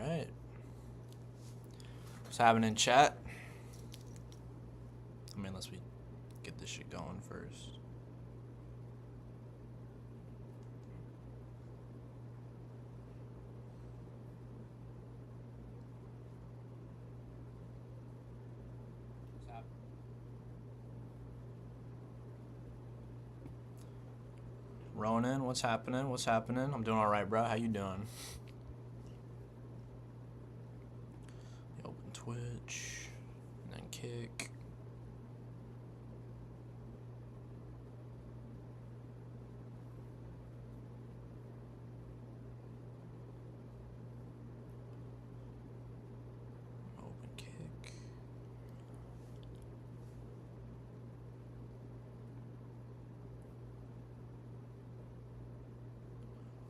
Alright. What's happening, chat? I mean, unless we get this shit going first. Ronan, what's happening? What's happening? I'm doing alright, bro. How you doing? Open Twitch, and then Kick. Open Kick.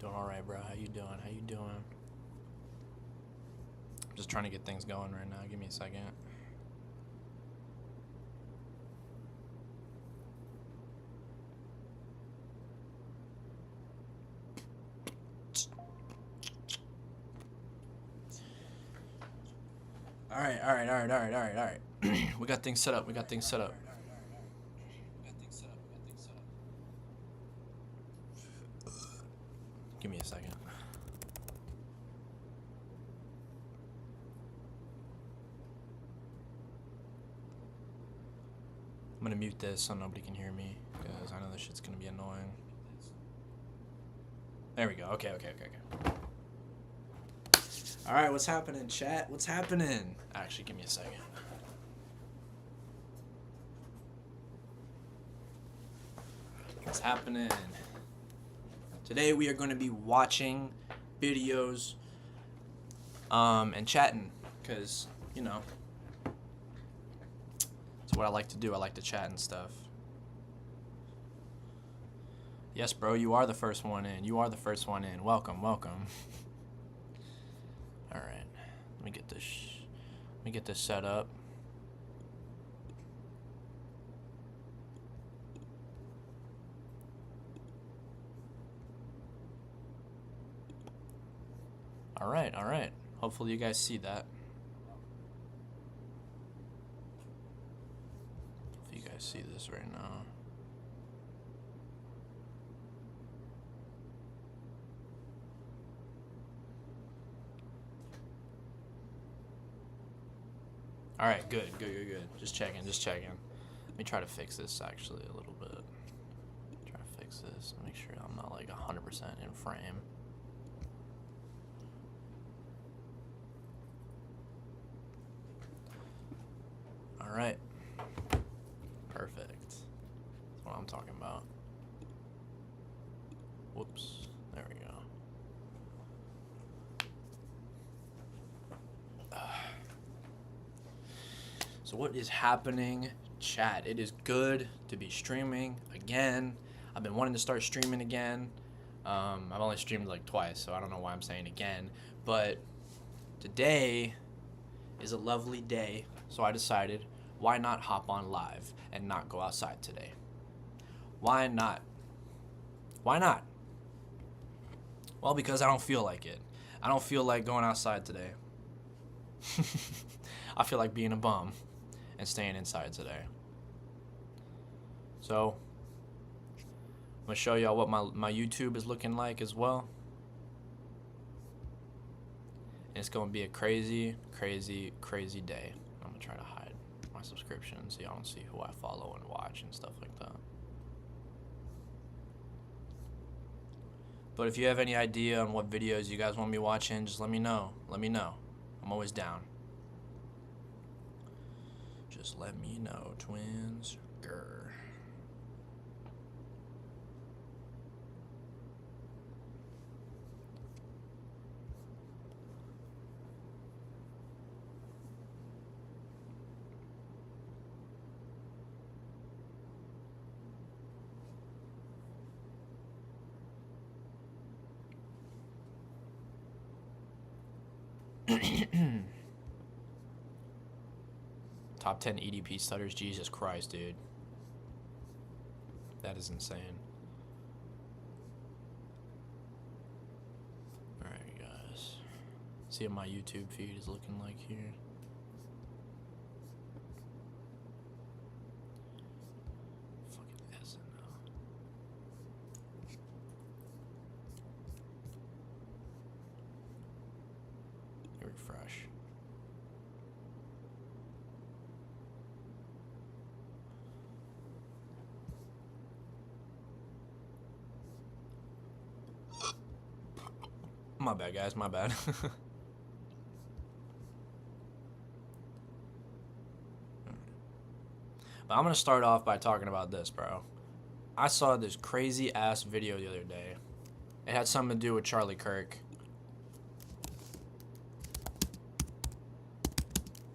Doing alright, bro. How you doing? How you doing? I'm just trying to get things going right now. Give me a second. Alright. We got things set up. Give me a second. I'm gonna mute this so nobody can hear me, because I know this shit's gonna be annoying. There we go. Okay. Alright, what's happening, chat? What's happening? Actually, give me a second. What's happening? Today we are going to be watching videos and chatting, because, you know, it's what I like to do. I like to chat and stuff. Yes, bro, you are the first one in. Welcome. Alright, let me get this set up. Alright. Hopefully you guys see that. If you guys see this right now. Alright, good. Just checking. Let me try to fix this actually a little bit. Try to fix this. Make sure I'm not like 100% in frame. Alright. Perfect. That's what I'm talking about. Whoops. There we go. So what is happening, chat? It is good to be streaming again. I've been wanting to start streaming again. I've only streamed like twice, so I don't know why I'm saying again. But today is a lovely day, so I decided, why not hop on live and not go outside today? Why not? Well, because I don't feel like it. I don't feel like going outside today. I feel like being a bum and staying inside today. So, I'm going to show y'all what my YouTube is looking like as well. And it's going to be a crazy day. I'm going to try to hide my subscriptions so y'all don't see who I follow and watch and stuff like that. But if you have any idea on what videos you guys want me watching, just let me know. I'm always down. Just let me know, twins. Grr. Top 10 EDP stutters. Jesus Christ, dude. That is insane. See what my YouTube feed is looking like here. Fucking SNL. Refresh. My bad, guys. My bad. But I'm gonna start off by talking about this, bro. I saw this crazy ass video the other day. It had something to do with Charlie Kirk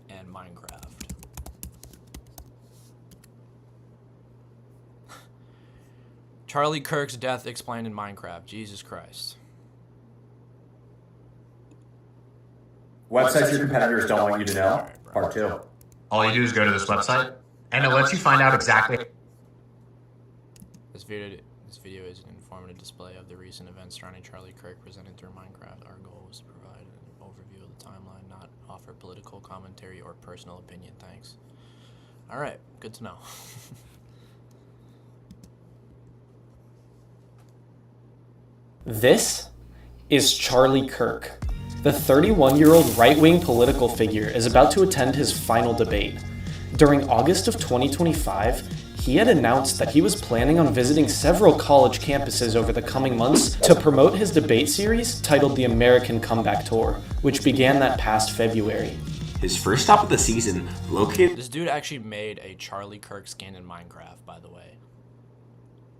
and Minecraft. Charlie Kirk's death explained in Minecraft. Jesus Christ. Websites your competitors don't want you to know. Part 2. All you do is go to this website, and it lets you find out exactly. This video is an informative display of the recent events surrounding Charlie Kirk presented through Minecraft. Our goal was to provide an overview of the timeline, not offer political commentary or personal opinion. Thanks. Alright, good to know. This is Charlie Kirk. The 31-year-old right-wing political figure is about to attend his final debate. During August of 2025, he had announced that he was planning on visiting several college campuses over the coming months to promote his debate series titled The American Comeback Tour, which began that past February. His first stop of the season, located... This dude actually made a Charlie Kirk skin in Minecraft, by the way.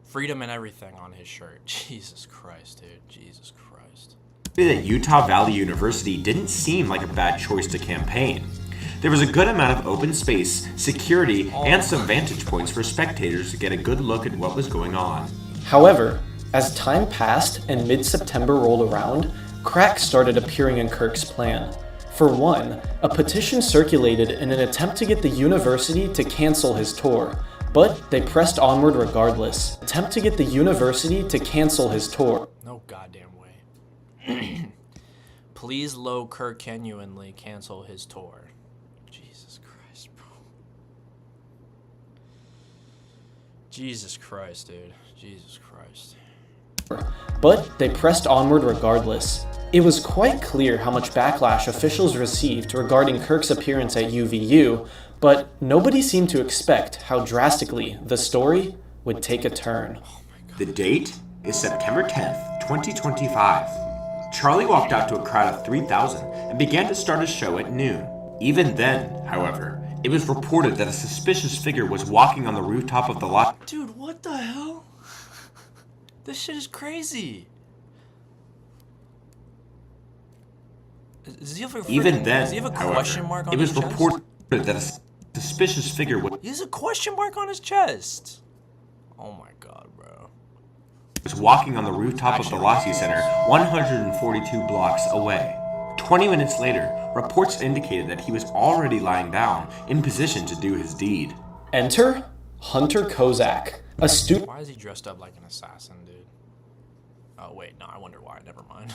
Freedom and everything on his shirt. Jesus Christ, dude. Jesus Christ. At Utah Valley University didn't seem like a bad choice to campaign. There was a good amount of open space, security, and some vantage points for spectators to get a good look at what was going on. However, as time passed and mid-September rolled around, cracks started appearing in Kirk's plan. For one, a petition circulated in an attempt to get the university to cancel his tour, but they pressed onward regardless. No goddamn way. Please Lo Kirk genuinely cancel his tour. Jesus Christ, bro. Jesus Christ, dude. Jesus Christ. But they pressed onward regardless. It was quite clear how much backlash officials received regarding Kirk's appearance at UVU, but nobody seemed to expect how drastically the story would take a turn. The date is September 10th, 2025. Charlie walked out to a crowd of 3,000 and began to start a show at noon. Even then, however, it was reported that a suspicious figure was walking on the rooftop of the lot. Dude, what the hell? This shit is crazy. Does he have a Even then, does he have a however, question mark on it was his chest? reported that a suspicious figure He has a question mark on his chest. Oh my god, bro. was walking on the rooftop of the Lassie Center 142 blocks away. 20 minutes later, reports indicated that he was already lying down in position to do his deed. Enter Hunter Kozak, a student. Why is he dressed up like an assassin, dude? Oh wait, no, I wonder why. Never mind.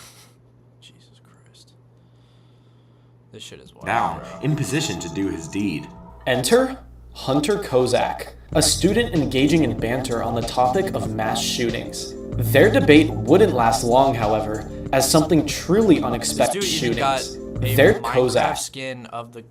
Jesus Christ. This shit is wild, Down bro. in position to do his deed. Enter Hunter Kozak, a student engaging in banter on the topic of mass shootings. Their debate wouldn't last long, however, as something truly unexpected This dude even got shootings. a Their Minecraft Kozak. skin of the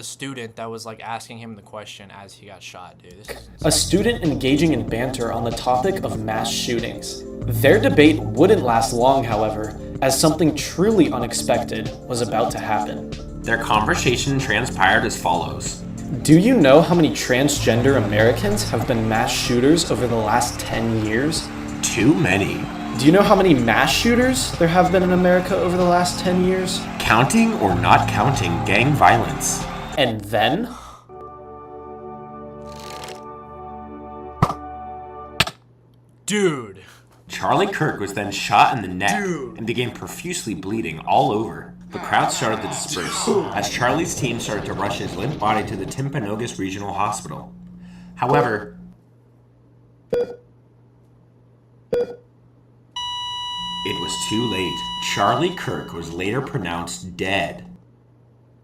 student that was like asking him the question as he got shot, dude. This is insane. A student engaging in banter on the topic of mass shootings. Their debate wouldn't last long, however, as something truly unexpected was about to happen. Their conversation transpired as follows. Do you know how many transgender Americans have been mass shooters over the last 10 years? Too many. Do you know how many mass shooters there have been in America over the last 10 years? Counting or not counting gang violence. And then? Dude. Charlie Kirk was then shot in the neck Dude. and began profusely bleeding all over. The crowd started to disperse as Charlie's team started to rush his limp body to the Timpanogos Regional Hospital. However, it was too late. Charlie Kirk was later pronounced dead.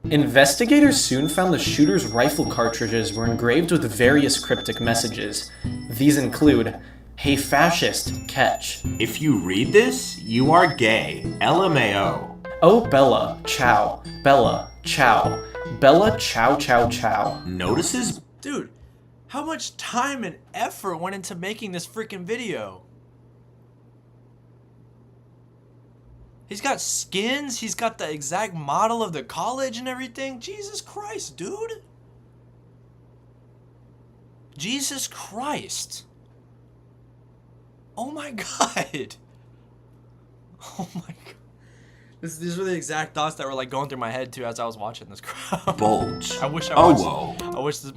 Investigators soon found the shooter's rifle cartridges were engraved with various cryptic messages. These include, "Hey fascist, catch. If you read this, you are gay. LMAO. Oh Bella, chow. Bella, chow. Bella, chow chow chow." Notices Dude, how much time and effort went into making this freaking video? He's got skins, he's got the exact model of the college and everything. Jesus Christ, dude. Jesus Christ. Oh my god. Oh my god. These were the exact thoughts that were like going through my head too as I was watching this crowd. bulge. I wish I Oh, was. whoa. I wish this.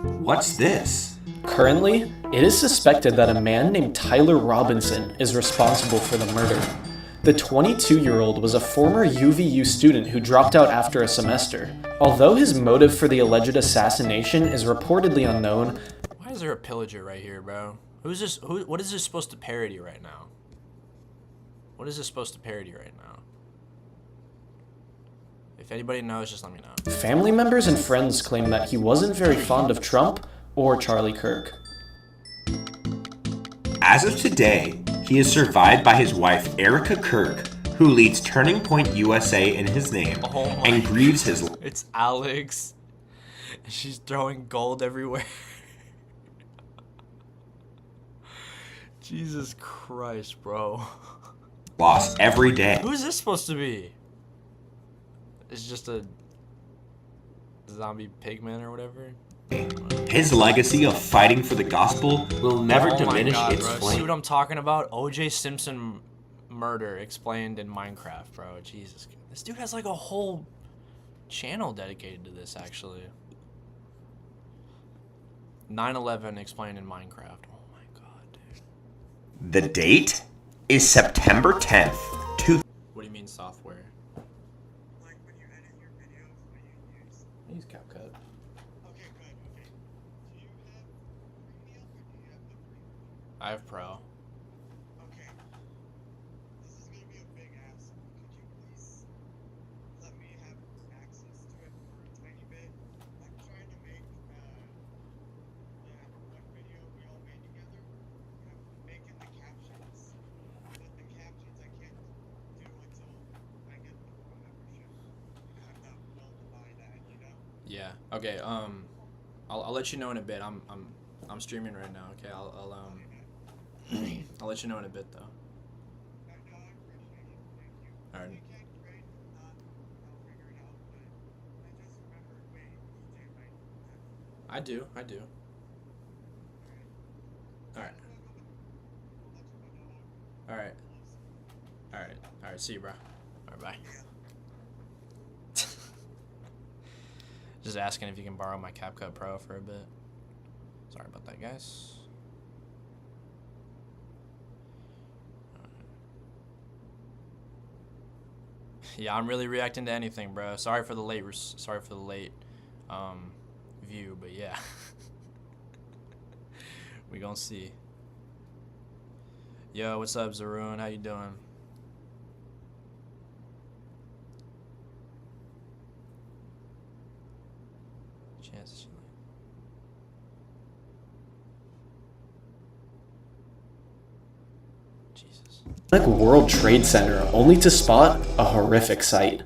What's this? Currently, it is suspected that a man named Tyler Robinson is responsible for the murder. The 22-year-old was a former UVU student who dropped out after a semester. Although his motive for the alleged assassination is reportedly unknown, Why is there a pillager right here, bro? Who's this? What is this supposed to parody right now? What is this supposed to parody right now? If anybody knows, just let me know. family members and friends claim that he wasn't very fond of Trump or Charlie Kirk. As of today, he is survived by his wife Erica Kirk, who leads Turning Point USA in his name Oh my and grieves his It's Alex. She's throwing gold everywhere. Jesus Christ, bro. loss every day. Who is this supposed to be? It's just a zombie pigman or whatever. His legacy of fighting for the gospel will never Oh my diminish God, its bro. See flame. what I'm talking about? O.J. Simpson murder explained in Minecraft, bro. Jesus. This dude has like a whole channel dedicated to this, actually. 9/11 explained in Minecraft. Oh my God, dude. The date is September 10th, What do you mean software? Like when you edit your videos, what you use. I use CapCut. Okay, good. Okay. Do you have Premium or do you have the Premium? I have Pro. Okay. This is gonna be a big ask. Could you please let me have access to it for a tiny bit? I'm trying to make that one video we all made together. I'm making the captions, but the captions I can't do until I get the Pro membership. I'm not well to buy that, you know? Yeah. Okay. I'll let you know in a bit. I'm streaming right now. Okay. I'll let you know in a bit though. I know, I appreciate it. Thank you. All right. If you can't trade, I'll figure it out. But I just remembered, wait, DJ might have. I do. All right. All right. All right. All right. See you, bro. All right. Bye. Just asking if you can borrow my CapCut Pro for a bit. Sorry about that, guys. Yeah, I'm really reacting to anything, bro. Sorry for the late view, but yeah. We gonna see. Yo, what's up, Zaroon? How you doing? Chances. Jesus. Like World Trade Center, only to spot a horrific sight.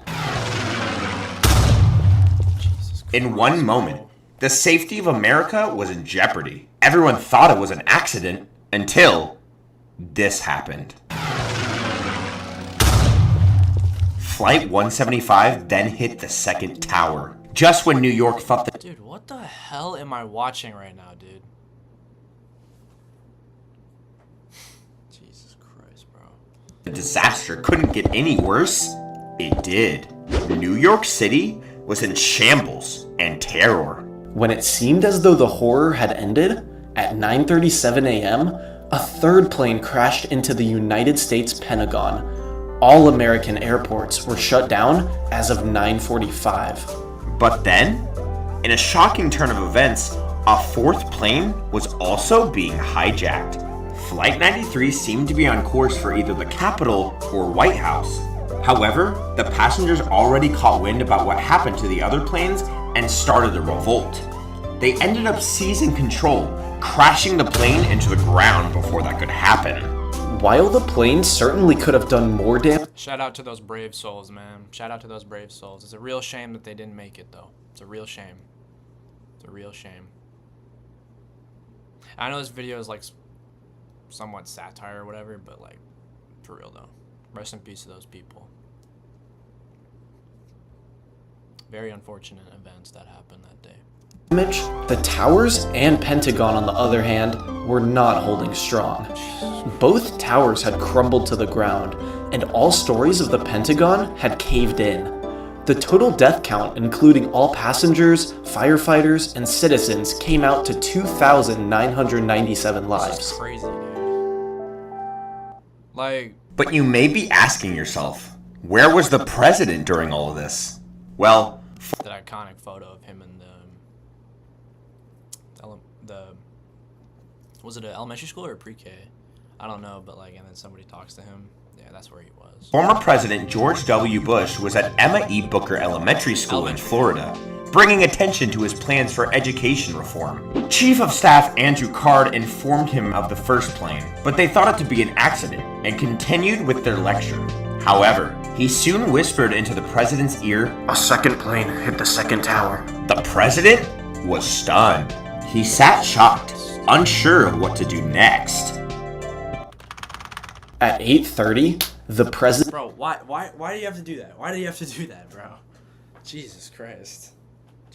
Jesus Christ. In one moment, the safety of America was in jeopardy. Everyone thought it was an accident until this happened. Flight 175 then hit the second tower, just when New York thought the Dude, what the hell am I watching right now, dude? Jesus Christ, bro. disaster couldn't get any worse. It did. New York City was in shambles and terror. When it seemed as though the horror had ended, at 9:37 a.m., a third plane crashed into the United States Pentagon. All American airports were shut down as of 9:45. But then, in a shocking turn of events, a fourth plane was also being hijacked. Flight 93 seemed to be on course for either the Capitol or White House. However, the passengers already caught wind about what happened to the other planes and started a revolt. They ended up seizing control, crashing the plane into the ground before that could happen. While the plane certainly could have done more damage, Shout out to those brave souls, man. Shout out to those brave souls. It's a real shame that they didn't make it, though. It's a real shame. It's a real shame. I know this video is like somewhat satire or whatever, but like, for real though. Rest in peace to those people. Very unfortunate events that happened that day. the towers and Pentagon, on the other hand, were not holding strong. Both towers had crumbled to the ground, and all stories of the Pentagon had caved in. The total death count, including all passengers, firefighters, and citizens, came out to 2,997 This lives. is crazy, dude. Like, But you may be asking yourself, where was the president during all of this? Well, that iconic photo of him in the was it an elementary school or a pre-K? I don't know, but like, and then somebody talks to him. Yeah, that's where he was. former President George W. Bush was at Emma E. Booker Elementary School in Florida, bringing attention to his plans for education reform. Chief of Staff Andrew Card informed him of the first plane, but they thought it to be an accident and continued with their lecture. However, he soon whispered into the president's ear, A second plane hit the second tower. the president was stunned. He sat shocked, unsure of what to do next. At 8:30, the president Bro, why do you have to do that? Why do you have to do that, bro? Jesus Christ.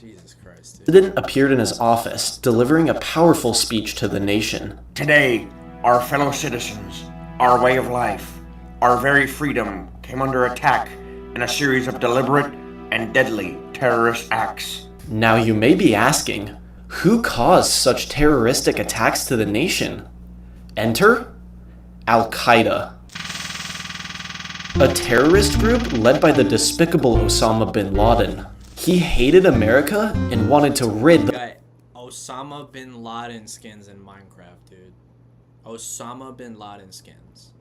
Jesus Christ, dude. appeared in his office, delivering a powerful speech to the nation. Today, our fellow citizens, our way of life, our very freedom came under attack in a series of deliberate and deadly terrorist acts. Now you may be asking, who caused such terroristic attacks to the nation? Enter Al-Qaeda, a terrorist group led by the despicable Osama bin Laden. He hated America and wanted to rid the Guy, Osama bin Laden skins in Minecraft, dude. Osama bin Laden skins.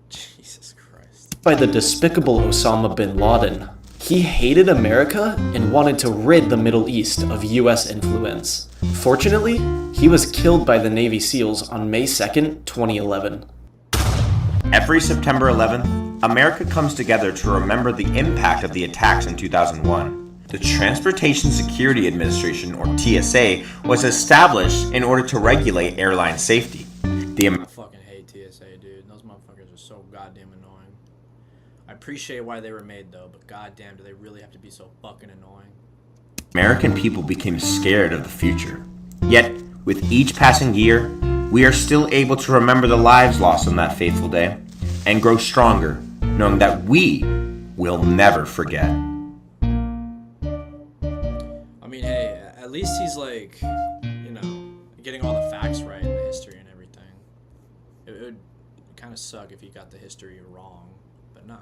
Jesus Christ. by the despicable Osama bin Laden. He hated America and wanted to rid the Middle East of US influence. Fortunately, he was killed by the Navy SEALs on May 2nd, 2011. Every September 11th, America comes together to remember the impact of the attacks in 2001. The Transportation Security Administration, or TSA, was established in order to regulate airline safety. The I fucking hate TSA, dude. Those motherfuckers are so goddamn annoying. I appreciate why they were made, though, but goddamn, do they really have to be so fucking annoying? American people became scared of the future. Yet, with each passing year, we are still able to remember the lives lost on that fateful day and grow stronger, knowing that we will never forget. I mean, hey, at least he's like, you know, getting all the facts right in the history and everything. It would kind of suck if he got the history wrong, but nah.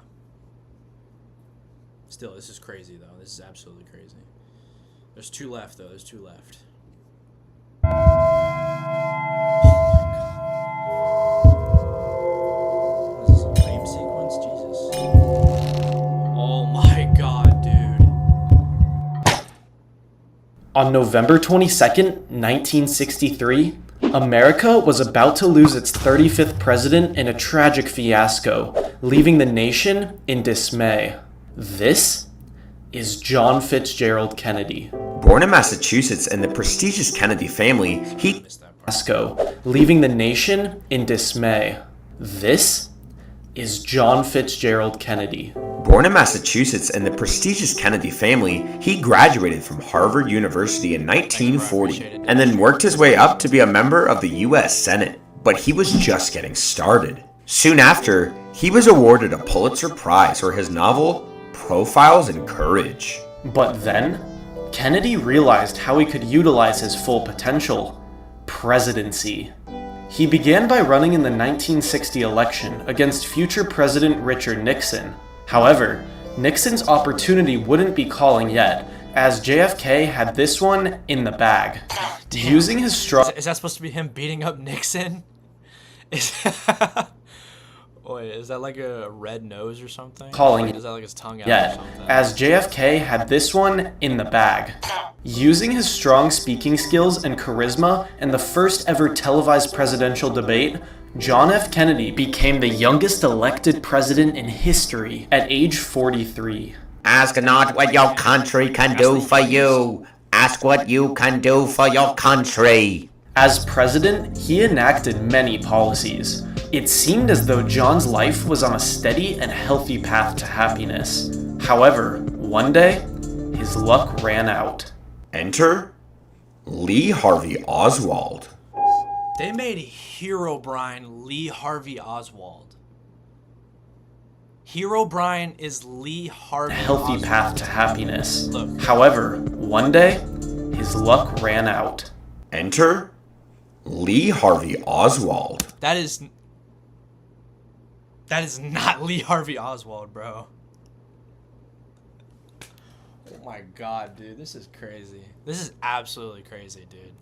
Still, this is crazy, though. This is absolutely crazy. There's two left, though. There's two left. What is this, a dream sequence? Jesus. Oh my god, dude. On November 22nd, 1963, America was about to lose its 35th president in a tragic fiasco, leaving the nation in dismay. This is John Fitzgerald Kennedy. Born in Massachusetts in the prestigious Kennedy family, he Missed that part. Fiasco, leaving the nation in dismay. This is John Fitzgerald Kennedy. Born in Massachusetts in the prestigious Kennedy family, he graduated from Harvard University in 1940 and then worked his way up to be a member of the U.S. Senate. But he was just getting started. Soon after, he was awarded a Pulitzer Prize for his novel, Profiles in Courage. But then, Kennedy realized how he could utilize his full potential: presidency. He began by running in the 1960 election against future President Richard Nixon. However, Nixon's opportunity wouldn't be calling yet, as JFK had this one in the bag. Using his strong Is that supposed to be him beating up Nixon? Is Wait, is that like a red nose or something? Calling Is that like his tongue out or yet, something? as JFK had this one in the bag. Using his strong speaking skills and charisma in the first ever televised presidential debate, John F. Kennedy became the youngest elected president in history at age 43. Ask not what your country can do for you. Ask what you can do for your country. As president, he enacted many policies. It seemed as though John's life was on a steady and healthy path to happiness. However, one day, his luck ran out. Enter Lee Harvey Oswald. They made Herobrine Lee Harvey Oswald. Herobrine is Lee Harvey A healthy Oswald. path to happiness. Look. However, one day, his luck ran out. Enter Lee Harvey Oswald. That is not Lee Harvey Oswald, bro. Oh my god, dude. This is crazy. This is absolutely crazy, dude.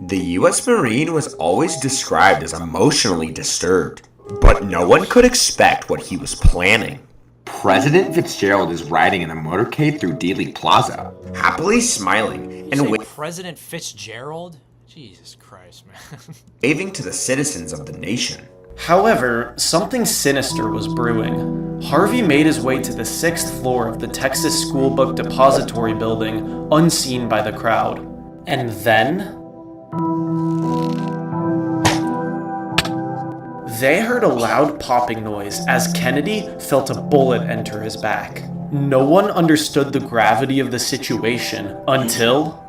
The U.S. Marine was always described as emotionally disturbed, but no one could expect what he was planning. President Fitzgerald is riding in a motorcade through Dealey Plaza, happily smiling and Say President Fitzgerald? Jesus Christ, man. waving to the citizens of the nation. However, something sinister was brewing. Harvey made his way to the 6th floor of the Texas Schoolbook Depository building, unseen by the crowd. And then they heard a loud popping noise as Kennedy felt a bullet enter his back. No one understood the gravity of the situation until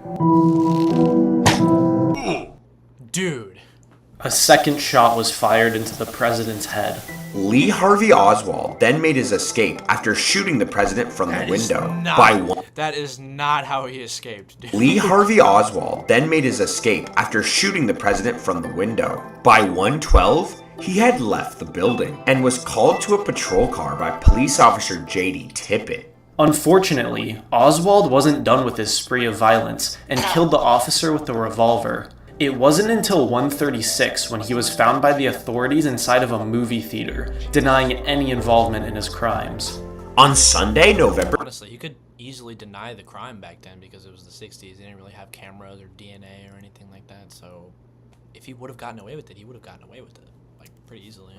Dude. a second shot was fired into the president's head. Lee Harvey Oswald then made his escape after shooting the president from the window by one. That is not how he escaped, dude. Lee Harvey Oswald then made his escape after shooting the president from the window. By 1:12, he had left the building and was called to a patrol car by police officer J.D. Tippit. Unfortunately, Oswald wasn't done with his spree of violence and killed the officer with a revolver. It wasn't until 1:36 when he was found by the authorities inside of a movie theater, denying any involvement in his crimes. On Sunday, November. Honestly, you could easily deny the crime back then because it was the 60s. They didn't really have cameras or DNA or anything like that. So if he would have gotten away with it, he would have gotten away with it. Like, pretty easily.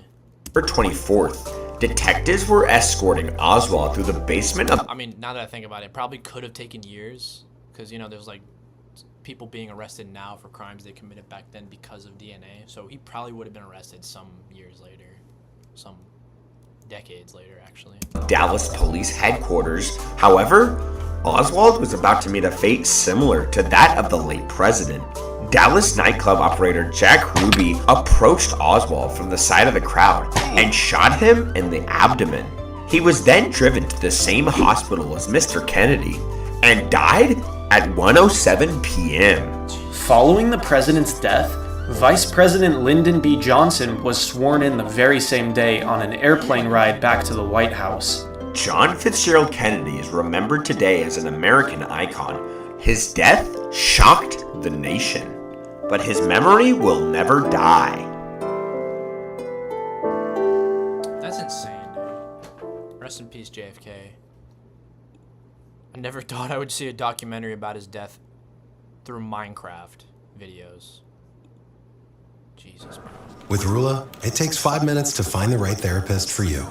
November 24th, detectives were escorting Oswald through the basement of. I mean, now that I think about it, it probably could have taken years. Because, you know, there's like people being arrested now for crimes they committed back then because of DNA. So he probably would have been arrested some years later. Some decades later, actually. Dallas Police Headquarters. However, Oswald was about to meet a fate similar to that of the late president. Dallas nightclub operator Jack Ruby approached Oswald from the side of the crowd and shot him in the abdomen. He was then driven to the same hospital as Mr. Kennedy and died at 1:07 p.m. Following the president's death, Vice President Lyndon B. Johnson was sworn in the very same day on an airplane ride back to the White House. John Fitzgerald Kennedy is remembered today as an American icon. His death shocked the nation, but his memory will never die. That's insane, dude. Rest in peace, JFK. I never thought I would see a documentary about his death through Minecraft videos. Jesus, bro. With Rula, it takes 5 minutes to find the right therapist for you.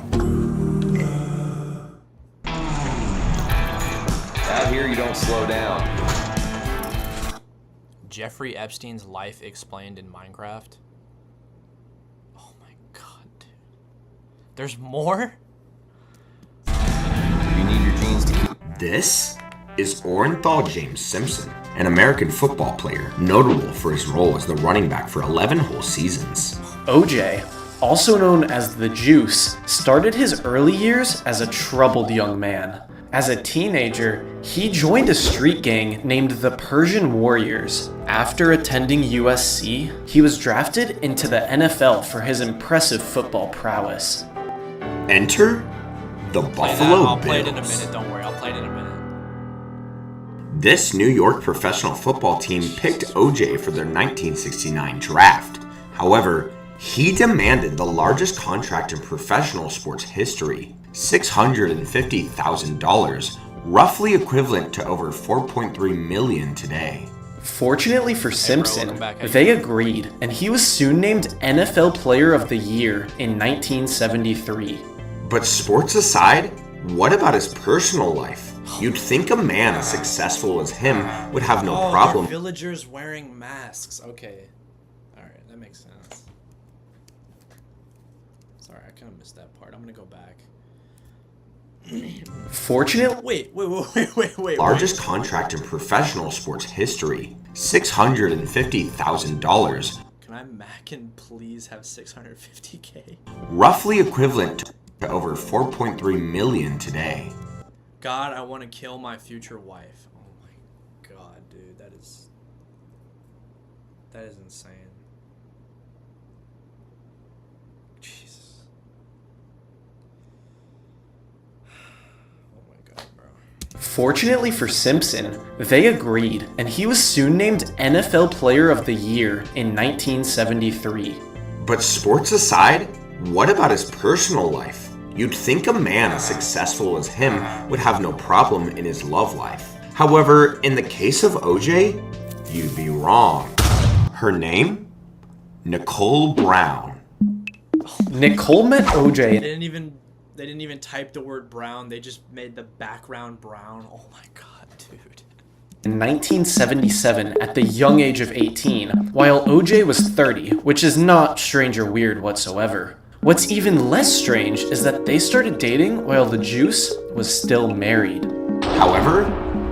Out here, you don't slow down. Jeffrey Epstein's life explained in Minecraft. Oh my god, dude. There's more? You need your genes to keep. This is Orenthal James Simpson, an American football player notable for his role as the running back for 11 whole seasons. OJ, also known as the Juice, started his early years as a troubled young man. As a teenager, he joined a street gang named the Persian Warriors. After attending USC, he was drafted into the NFL for his impressive football prowess. Enter the Play that. Buffalo I'll play it in a Bills. minute, don't worry, I'll play it in a minute. This New York professional football team picked OJ for their 1969 draft. However, he demanded the largest contract in professional sports history, $650,000, roughly equivalent to over $4.3 million today. Fortunately for Simpson, welcome back. How you they doing? agreed, and he was soon named NFL Player of the Year in 1973. But sports aside, what about his personal life? You'd think a man as successful as him would have no Oh, problem. they're villagers wearing masks. Okay. Alright, that makes sense. Sorry, I kind of missed that part. I'm gonna go back. Fortunately, Wait. Largest contract in professional sports history, $650,000, Can I Mac and please have 650K? roughly equivalent to over $4.3 million today. God, I want to kill my future wife. Oh my god, dude, that is insane. Jesus. Oh my god, bro. Fortunately for Simpson, they agreed, and he was soon named NFL Player of the Year in 1973. But sports aside, what about his personal life? You'd think a man as successful as him would have no problem in his love life. However, in the case of OJ, you'd be wrong. Her name? Nicole Brown. Nicole met They OJ didn't even type the word brown. They just made the background brown. Oh my god, dude. in 1977 at the young age of 18, while OJ was 30, which is not strange or weird whatsoever. What's even less strange is that they started dating while the Juice was still married. However,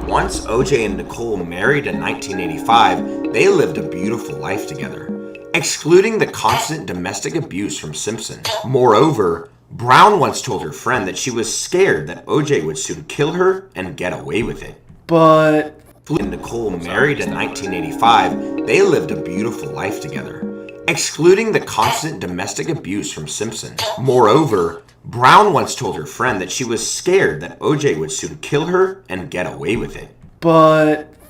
once OJ and Nicole married in 1985, they lived a beautiful life together, excluding the constant domestic abuse from Simpson. Moreover, Brown once told her friend that she was scared that OJ would soon kill her and get away with it. But When Nicole married in 1985, they lived a beautiful life together, excluding the constant domestic abuse from Simpson. Moreover, Brown once told her friend that she was scared that OJ would soon kill her and get away with it.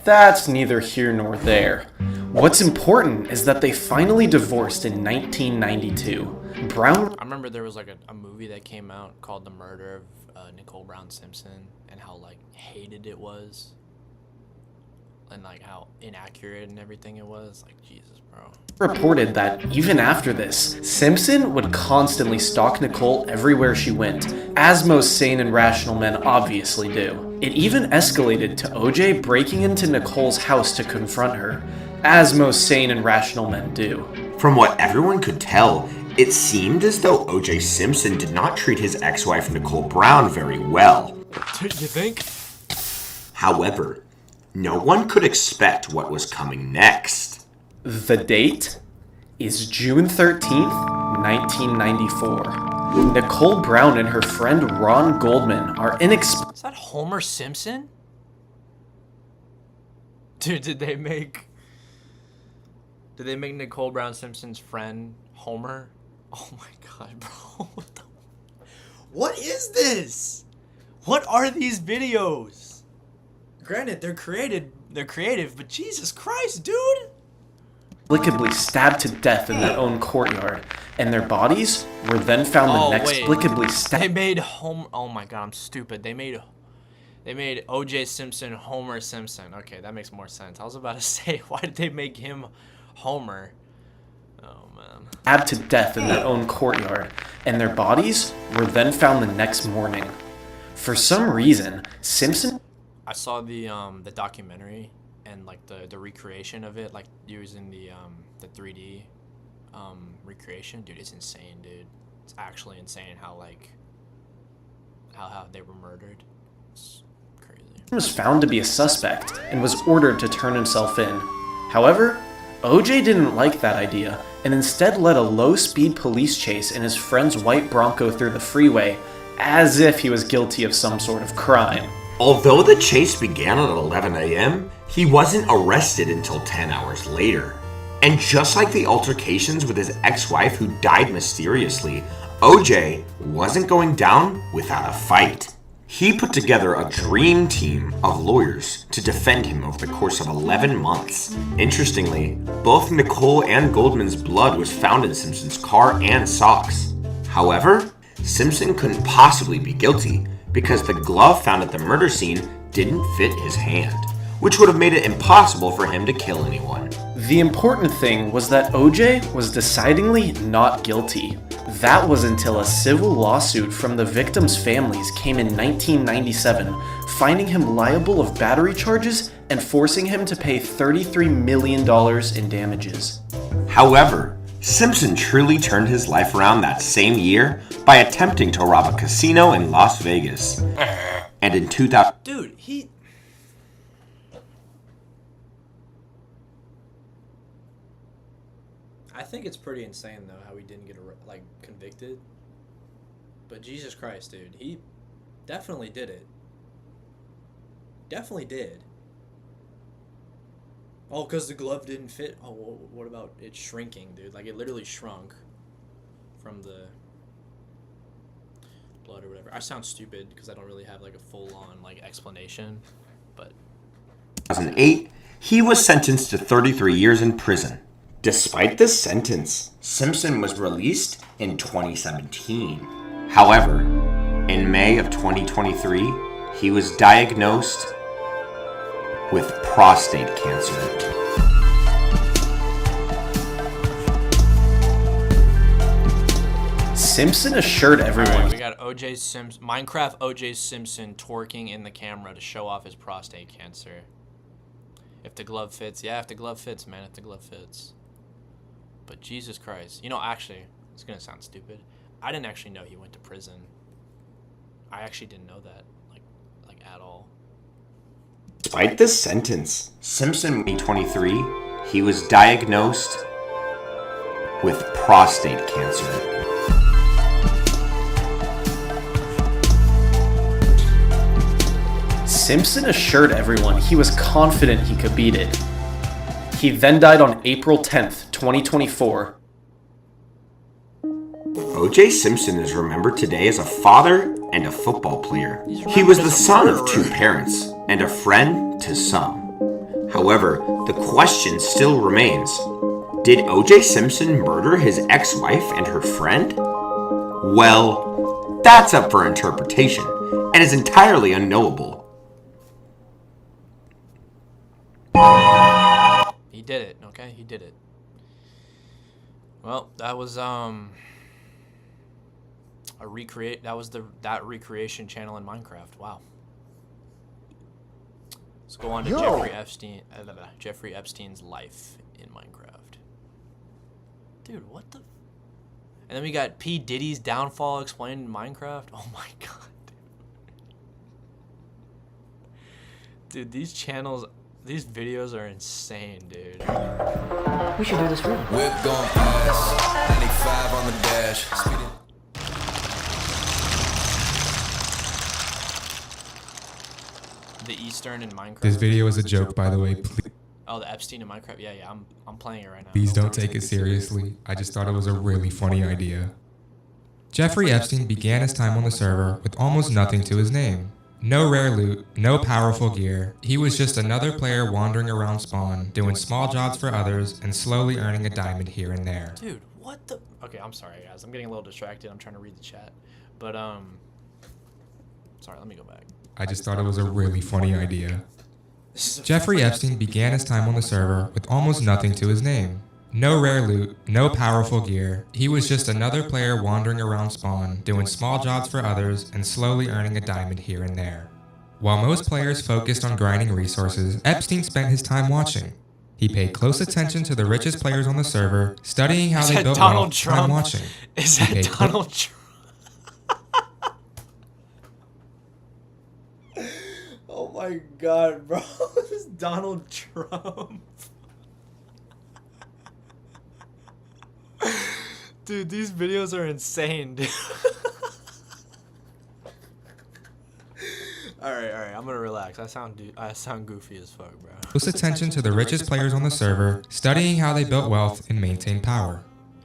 that's neither here nor there. What's important is that they finally divorced in 1992. Brown I remember there was like a movie that came out called The Murder of Nicole Brown Simpson, and how like hated it was, and like how inaccurate and everything it was. Like, Jesus, bro. reported that even after this, Simpson would constantly stalk Nicole everywhere she went, as most sane and rational men obviously do. It even escalated to OJ breaking into Nicole's house to confront her, as most sane and rational men do. From what everyone could tell, it seemed as though OJ Simpson did not treat his ex-wife Nicole Brown very well. Dude, you think? However, no one could expect what was coming next. The date is June 13th, 1994. Nicole Brown and her friend Ron Goldman are Is that Homer Simpson? Dude, did they make Nicole Brown Simpson's friend Homer? Oh my god, bro. What is this? What are these videos? Granted, they're creative, but Jesus Christ, dude. inexplicably stabbed to death in their own courtyard, and their bodies were then found inexplicably They stabbed. made Homer. Oh my god, I'm stupid. They made O.J. Simpson Homer Simpson. Okay, that makes more sense. I was about to say, why did they make him Homer? Oh man. Stabbed to death in their own courtyard, and their bodies were then found the next morning. For some reason, Simpson I saw the documentary and like the recreation of it, like using the 3D recreation. Dude, it's insane, dude. It's actually insane how they were murdered. It's crazy. was found to be a suspect and was ordered to turn himself in. However, OJ didn't like that idea and instead led a low-speed police chase in his friend's white Bronco through the freeway as if he was guilty of some sort of crime. Although the chase began at 11 a.m., he wasn't arrested until 10 hours later. And just like the altercations with his ex-wife who died mysteriously, OJ wasn't going down without a fight. He put together a dream team of lawyers to defend him over the course of 11 months. Interestingly, both Nicole and Goldman's blood was found in Simpson's car and socks. However, Simpson couldn't possibly be guilty because the glove found at the murder scene didn't fit his hand, which would have made it impossible for him to kill anyone. The important thing was that OJ was decidedly not guilty. That was until a civil lawsuit from the victims' families came in 1997, finding him liable of battery charges and forcing him to pay $33 million in damages. However, Simpson truly turned his life around that same year by attempting to rob a casino in Las Vegas. And in 2000... Dude, I think it's pretty insane though how he didn't get convicted. But Jesus Christ, dude, he definitely did it. Definitely did. Oh, because the glove didn't fit. Oh, what about it shrinking, dude? Like it literally shrunk from the blood or whatever. I sound stupid because I don't really have like a full-on like explanation, but 2008, he was sentenced to 33 years in prison. Despite this sentence, Simpson was released in 2017. However, in May of 2023, he was diagnosed with prostate cancer. Simpson assured everyone. Alright, we got Minecraft OJ Simpson twerking in the camera to show off his prostate cancer. If the glove fits, yeah, if the glove fits, man, if the glove fits. But Jesus Christ. You know, actually, it's gonna sound stupid. I didn't actually know he went to prison. I actually didn't know that, like at all. Despite this sentence, Simpson, 2023, he was diagnosed with prostate cancer. Simpson assured everyone he was confident he could beat it. He then died on April 10th, 2024. O.J. Simpson is remembered today as a father and a football player. He was the son of two parents and a friend to some. However, the question still remains, did O.J. Simpson murder his ex-wife and her friend? Well, that's up for interpretation and is entirely unknowable. He did it, okay? He did it. Well, that was that recreation channel in Minecraft. Wow. Let's go on to Jeffrey Epstein's life in Minecraft. Dude, what the? And then we got P. Diddy's downfall explained in Minecraft. Oh my god. Dude, these videos are insane, dude. We should do this room. Whip going fast, 95 on the dash. The Eastern in Minecraft. This video is a joke, by the way. Please. Oh, the Epstein in Minecraft. Yeah, I'm playing it right now. Please don't take it seriously. I just thought it was a really funny idea. Jeffrey Epstein began his time on the server with almost nothing to his name. No rare loot, no powerful gear. He was just another player wandering around spawn, doing small jobs for others, and slowly earning a diamond here and there. Dude, what the? Okay, I'm sorry, guys. I'm getting a little distracted. I'm trying to read the chat. But, sorry, let me go back. I just thought it was a really funny idea. Jeffrey Epstein began his time on the server with almost nothing to his name. No rare loot, no powerful gear. He was just another player wandering around spawn, doing small jobs for others, and slowly earning a diamond here and there. While most players focused on grinding resources, Epstein spent his time watching. He paid close attention to the richest players on the server, studying how they built wealth while watching. Is that Donald Trump? Oh my god, bro. This is Donald Trump. Dude, these videos are insane, dude. Alright, I'm gonna relax. I sound goofy as fuck, bro. Close attention to the richest players on the server, studying how they built wealth and maintained power.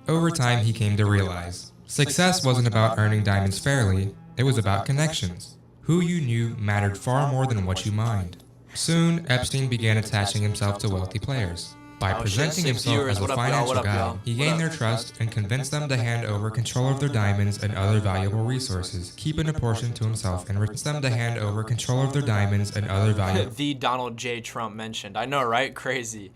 Over time, he came to realize, success wasn't about earning diamonds fairly, it was about connections. Who you knew mattered far more than what you mined. Soon, Epstein began attaching himself to wealthy players. By presenting himself as a financial guide, he gained their trust and convinced them to hand over control of their diamonds and other valuable resources, keeping a portion to himself, and convinced them to hand over control of their diamonds and other valuable The Donald J. Trump mentioned. I know, right? Crazy.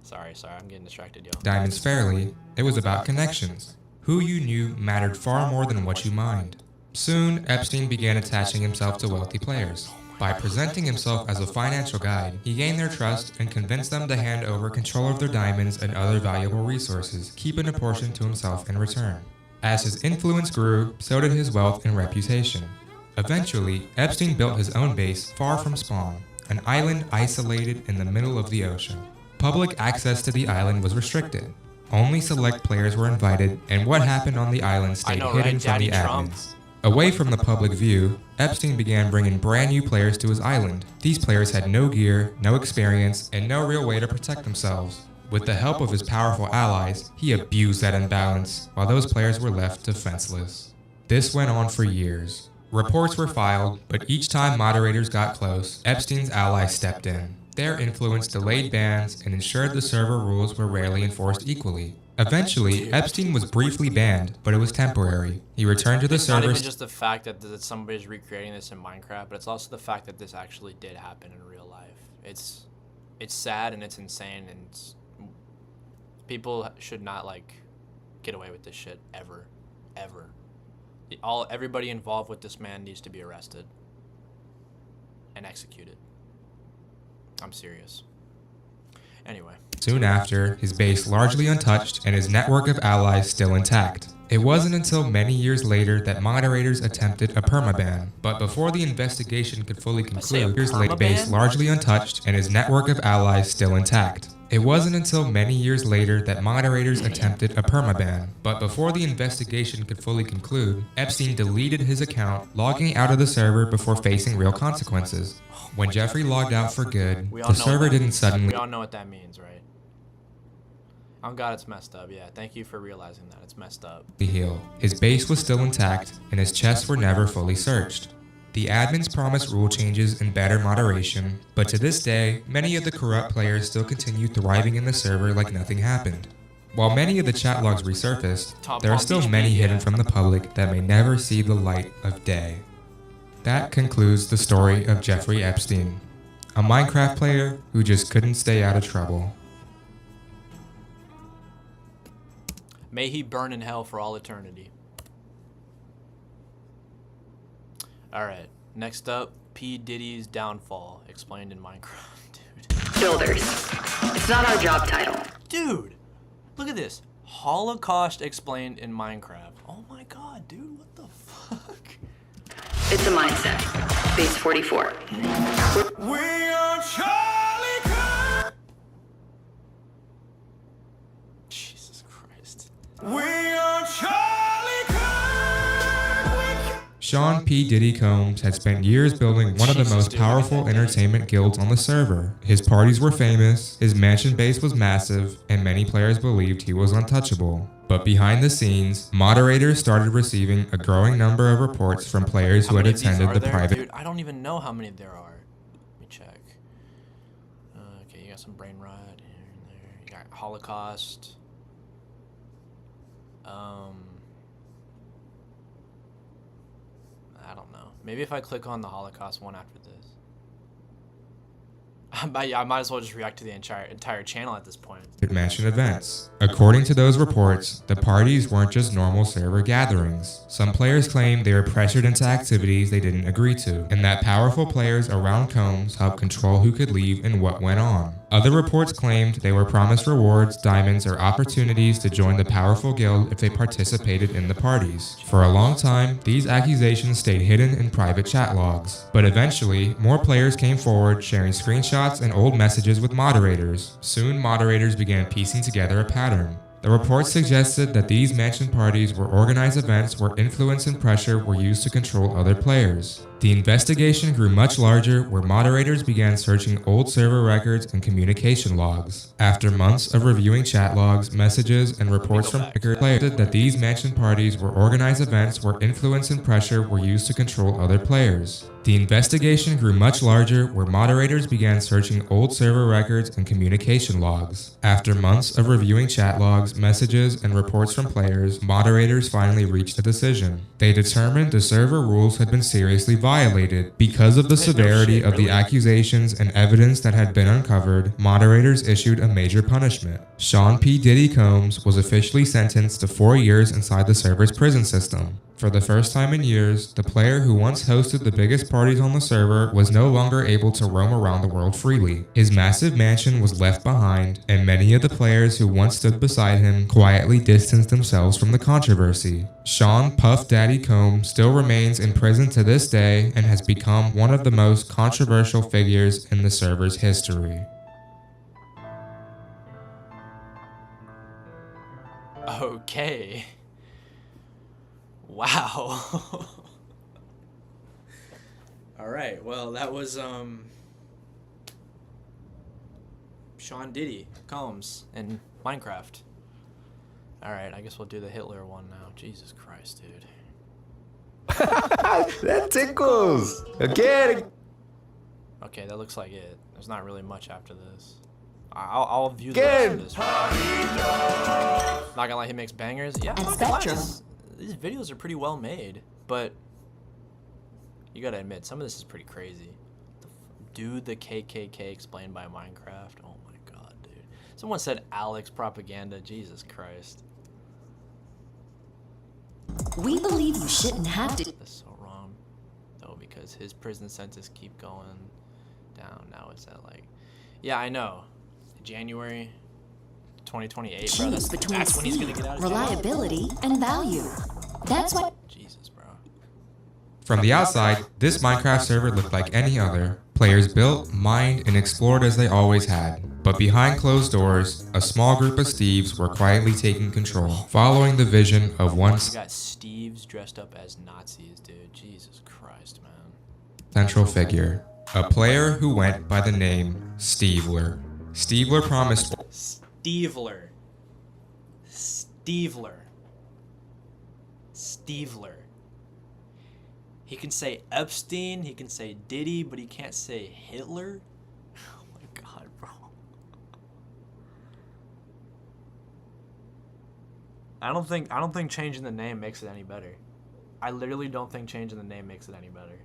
Sorry, I'm getting distracted, yo. diamonds fairly. It was about connections. Who you knew mattered far more than what you mined. Soon, Epstein began attaching himself to wealthy players. By presenting himself as a financial guide, he gained their trust and convinced them to hand over control of their diamonds and other valuable resources, keeping a portion to himself in return. As his influence grew, so did his wealth and reputation. Eventually, Epstein built his own base far from Spawn, an island isolated in the middle of the ocean. Public access to the island was restricted. Only select players were invited, and what happened on the island stayed hidden from the admins. Away from the public view, Epstein began bringing brand new players to his island. These players had no gear, no experience, and no real way to protect themselves. With the help of his powerful allies, he abused that imbalance, while those players were left defenseless. This went on for years. Reports were filed, but each time moderators got close, Epstein's allies stepped in. Their influence delayed bans and ensured the server rules were rarely enforced equally. Eventually, Epstein was briefly banned, but it was temporary. He returned to the server. It's not even just the fact that somebody's recreating this in Minecraft, but it's also the fact that this actually did happen in real life. It's sad and it's insane, and people should not get away with this shit ever. Everybody involved with this man needs to be arrested and executed. I'm serious. Anyway. Soon after, his base largely untouched and his network of allies still intact. It wasn't until many years later that moderators attempted a permaban, but before the investigation could fully conclude, his base largely untouched and his network of allies still intact. It wasn't until many years later that moderators attempted a permaban, but before the investigation could fully conclude, Epstein deleted his account, logging out of the server before facing real consequences. When Jeffrey logged out for good, the server didn't suddenly... We all know what that means, right? Oh god, it's messed up. Yeah, thank you for realizing that. It's messed up. Heal. His base was still intact, and his chests were never fully searched. The admins promised rule changes and better moderation, but to this day, many of the corrupt players still continue thriving in the server like nothing happened. While many of the chat logs resurfaced, there are still many hidden from the public that may never see the light of day. That concludes the story of Jeffrey Epstein, a Minecraft player who just couldn't stay out of trouble. May he burn in hell for all eternity. Alright, next up, P. Diddy's downfall, explained in Minecraft, dude. Builders. It's not our job title. Dude, look at this. Holocaust explained in Minecraft. Oh my god, dude, what the fuck? It's a mindset. Base 44. We are Charlie Kirk. Jesus Christ. We are Charlie Kirk. Sean P. Diddy Combs had spent years building one of the most powerful entertainment guilds on the server. His parties were famous, his mansion base was massive, and many players believed he was untouchable. But behind the scenes, moderators started receiving a growing number of reports from players who had attended the private... Dude, I don't even know how many there are. Let me check. Okay, you got some brain rot here and there. You got Holocaust. I don't know. Maybe if I click on the Holocaust one after this. I might as well just react to the entire channel at this point. Mansion events. According to those reports, the parties weren't just normal server gatherings. Some players claimed they were pressured into activities they didn't agree to, and that powerful players around Combs helped control who could leave and what went on. Other reports claimed they were promised rewards, diamonds, or opportunities to join the powerful guild if they participated in the parties. For a long time, these accusations stayed hidden in private chat logs. But eventually, more players came forward sharing screenshots and old messages with moderators. Soon, moderators began piecing together a pattern. The reports suggested that these mansion parties were organized events where influence and pressure were used to control other players. The investigation grew much larger, where moderators began searching old server records and communication logs. After months of reviewing chat logs, messages, and reports from players that these mansion parties were organized events where influence and pressure were used to control other players. The investigation grew much larger, where moderators began searching old server records and communication logs. After months of reviewing chat logs, messages, and reports from players, moderators finally reached a decision. They determined the server rules had been seriously violated. Because of the severity of the accusations and evidence that had been uncovered, moderators issued a major punishment. Sean P. Diddy Combs was officially sentenced to 4 years inside the server's prison system. For the first time in years, the player who once hosted the biggest parties on the server was no longer able to roam around the world freely. His massive mansion was left behind, and many of the players who once stood beside him quietly distanced themselves from the controversy. Sean Puff Daddy Combs still remains in prison to this day and has become one of the most controversial figures in the server's history. Okay. Wow. All right. Well, that was Sean Diddy Combs in Minecraft. All right. I guess we'll do the Hitler one now. Jesus Christ, dude. That tickles. Again. Okay, that looks like it. There's not really much after this. I'll view the rest of this. Not gonna lie, he makes bangers. Yeah, I'm not gonna lie, these videos are pretty well made, but you gotta admit, some of this is pretty crazy. Dude, the KKK explained by Minecraft. Oh my god, dude. Someone said Alex propaganda. Jesus Christ. We believe you shouldn't have to. That's so wrong, though, because his prison sentence keep going down. Now it's at like, yeah, I know. January 2028, bro. That's when he's gonna get out of jail. Reliability and value. That's what. Jesus, bro. From the outside, this Minecraft server looked like any other. Players built, mined, and explored as they always had. But behind closed doors, a small group of Steves were quietly taking control, following the vision of one We got Steves dressed up as Nazis, dude. Jesus Christ, man. central figure, a player who went by the name Steveler. Steveler promised Steveler. He can say Epstein, he can say Diddy, but he can't say Hitler? Oh my god, bro. I don't think changing the name makes it any better. I literally don't think changing the name makes it any better.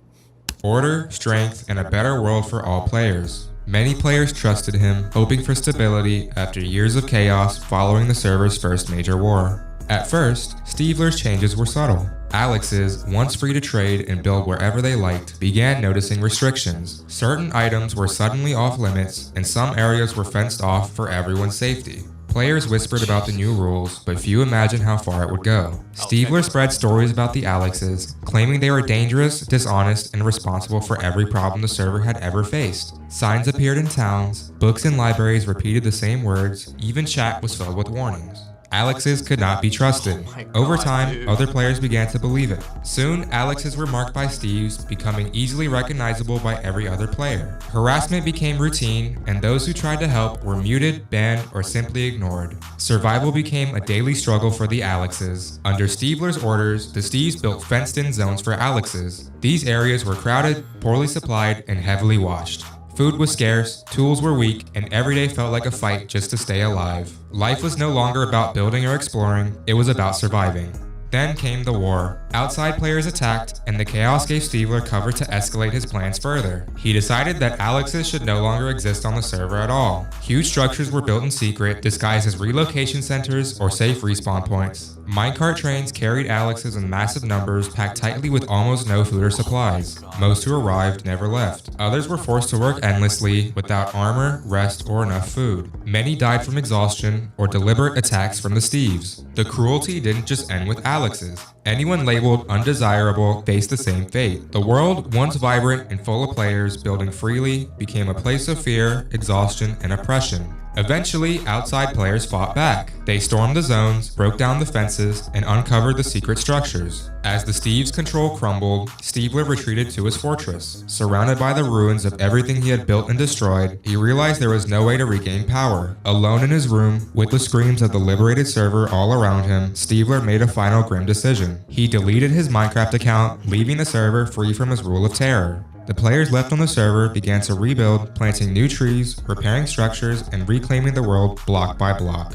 order, strength, and a better world for all players. Many players trusted him, hoping for stability after years of chaos following the server's first major war. At first, Steveler's changes were subtle. Alex's, once free to trade and build wherever they liked, began noticing restrictions. Certain items were suddenly off limits, and some areas were fenced off for everyone's safety. Players whispered about the new rules, but few imagined how far it would go. Steveler spread stories about the Alexes, claiming they were dangerous, dishonest, and responsible for every problem the server had ever faced. Signs appeared in towns, books and libraries repeated the same words, even chat was filled with warnings. Alexes could not be trusted. Over time, other players began to believe it. Soon, Alexes were marked by Steves, becoming easily recognizable by every other player. Harassment became routine, and those who tried to help were muted, banned, or simply ignored. Survival became a daily struggle for the Alexes. Under Steveler's orders, the Steves built fenced-in zones for Alexes. These areas were crowded, poorly supplied, and heavily watched. Food was scarce, tools were weak, and every day felt like a fight just to stay alive. Life was no longer about building or exploring, it was about surviving. Then came the war. Outside players attacked, and the chaos gave Steveler cover to escalate his plans further. He decided that Alexes should no longer exist on the server at all. Huge structures were built in secret, disguised as relocation centers or safe respawn points. Minecart trains carried Alexes in massive numbers, packed tightly with almost no food or supplies. Most who arrived never left. Others were forced to work endlessly, without armor, rest, or enough food. Many died from exhaustion or deliberate attacks from the Steves. The cruelty didn't just end with Alexes. Anyone labeled undesirable faced the same fate. The world, once vibrant and full of players building freely, became a place of fear, exhaustion, and oppression. Eventually, outside players fought back. They stormed the zones, broke down the fences, and uncovered the secret structures. As the Steves' control crumbled, Steveler retreated to his fortress. Surrounded by the ruins of everything he had built and destroyed, he realized there was no way to regain power. Alone in his room, with the screams of the liberated server all around him, Steveler made a final grim decision. He deleted his Minecraft account, leaving the server free from his rule of terror. The players left on the server began to rebuild, planting new trees, repairing structures, and reclaiming the world block by block.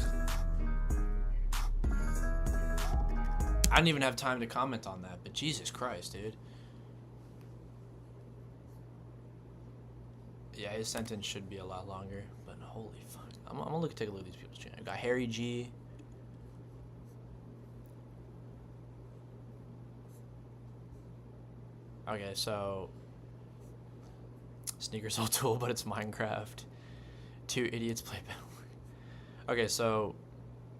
I didn't even have time to comment on that, but Jesus Christ, dude. Yeah, his sentence should be a lot longer, but holy fuck. I'm gonna take a look at these people's channel. I got Harry G. Okay, so Sneakers O'Toole, but it's Minecraft. Two idiots play Battle. Okay, so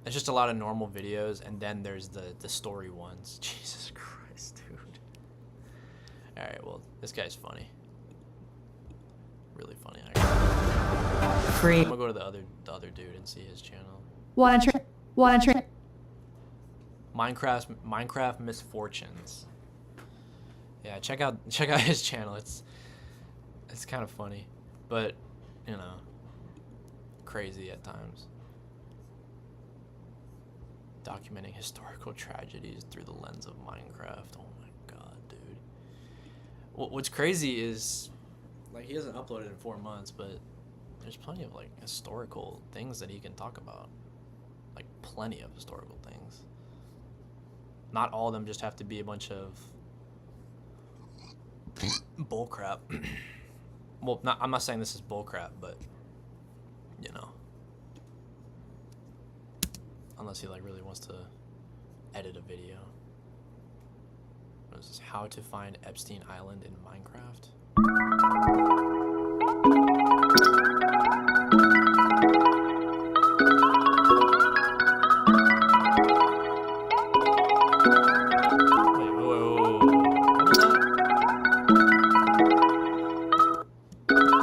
it's just a lot of normal videos, and then there's the story ones. Jesus Christ, dude. All right, well, this guy's funny. Really funny. Free. I'm gonna go to the other dude and see his channel. Minecraft Misfortunes. Yeah, check out his channel. It's kind of funny, but you know, crazy at times. Documenting historical tragedies through the lens of Minecraft. Oh my god, dude. What's crazy is, like, he hasn't uploaded in 4 months, but there's plenty of like historical things that he can talk about. Like, plenty of historical things. Not all of them just have to be a bunch of bullcrap. Well, I'm not saying this is bullcrap, but you know, unless he like really wants to edit a video. What is this? How to find Epstein Island in Minecraft?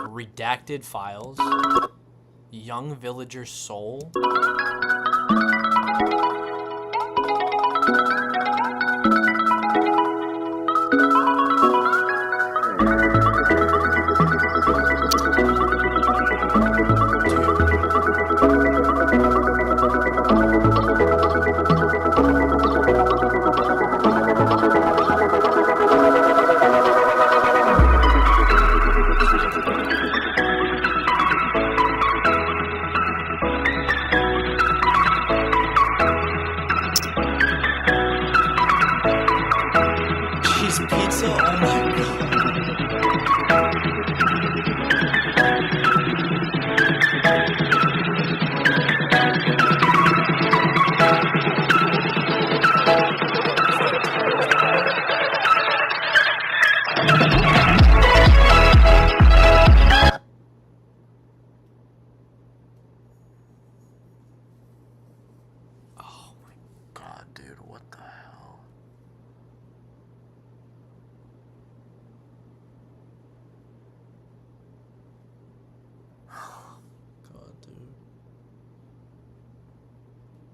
Redacted files. Young villager soul.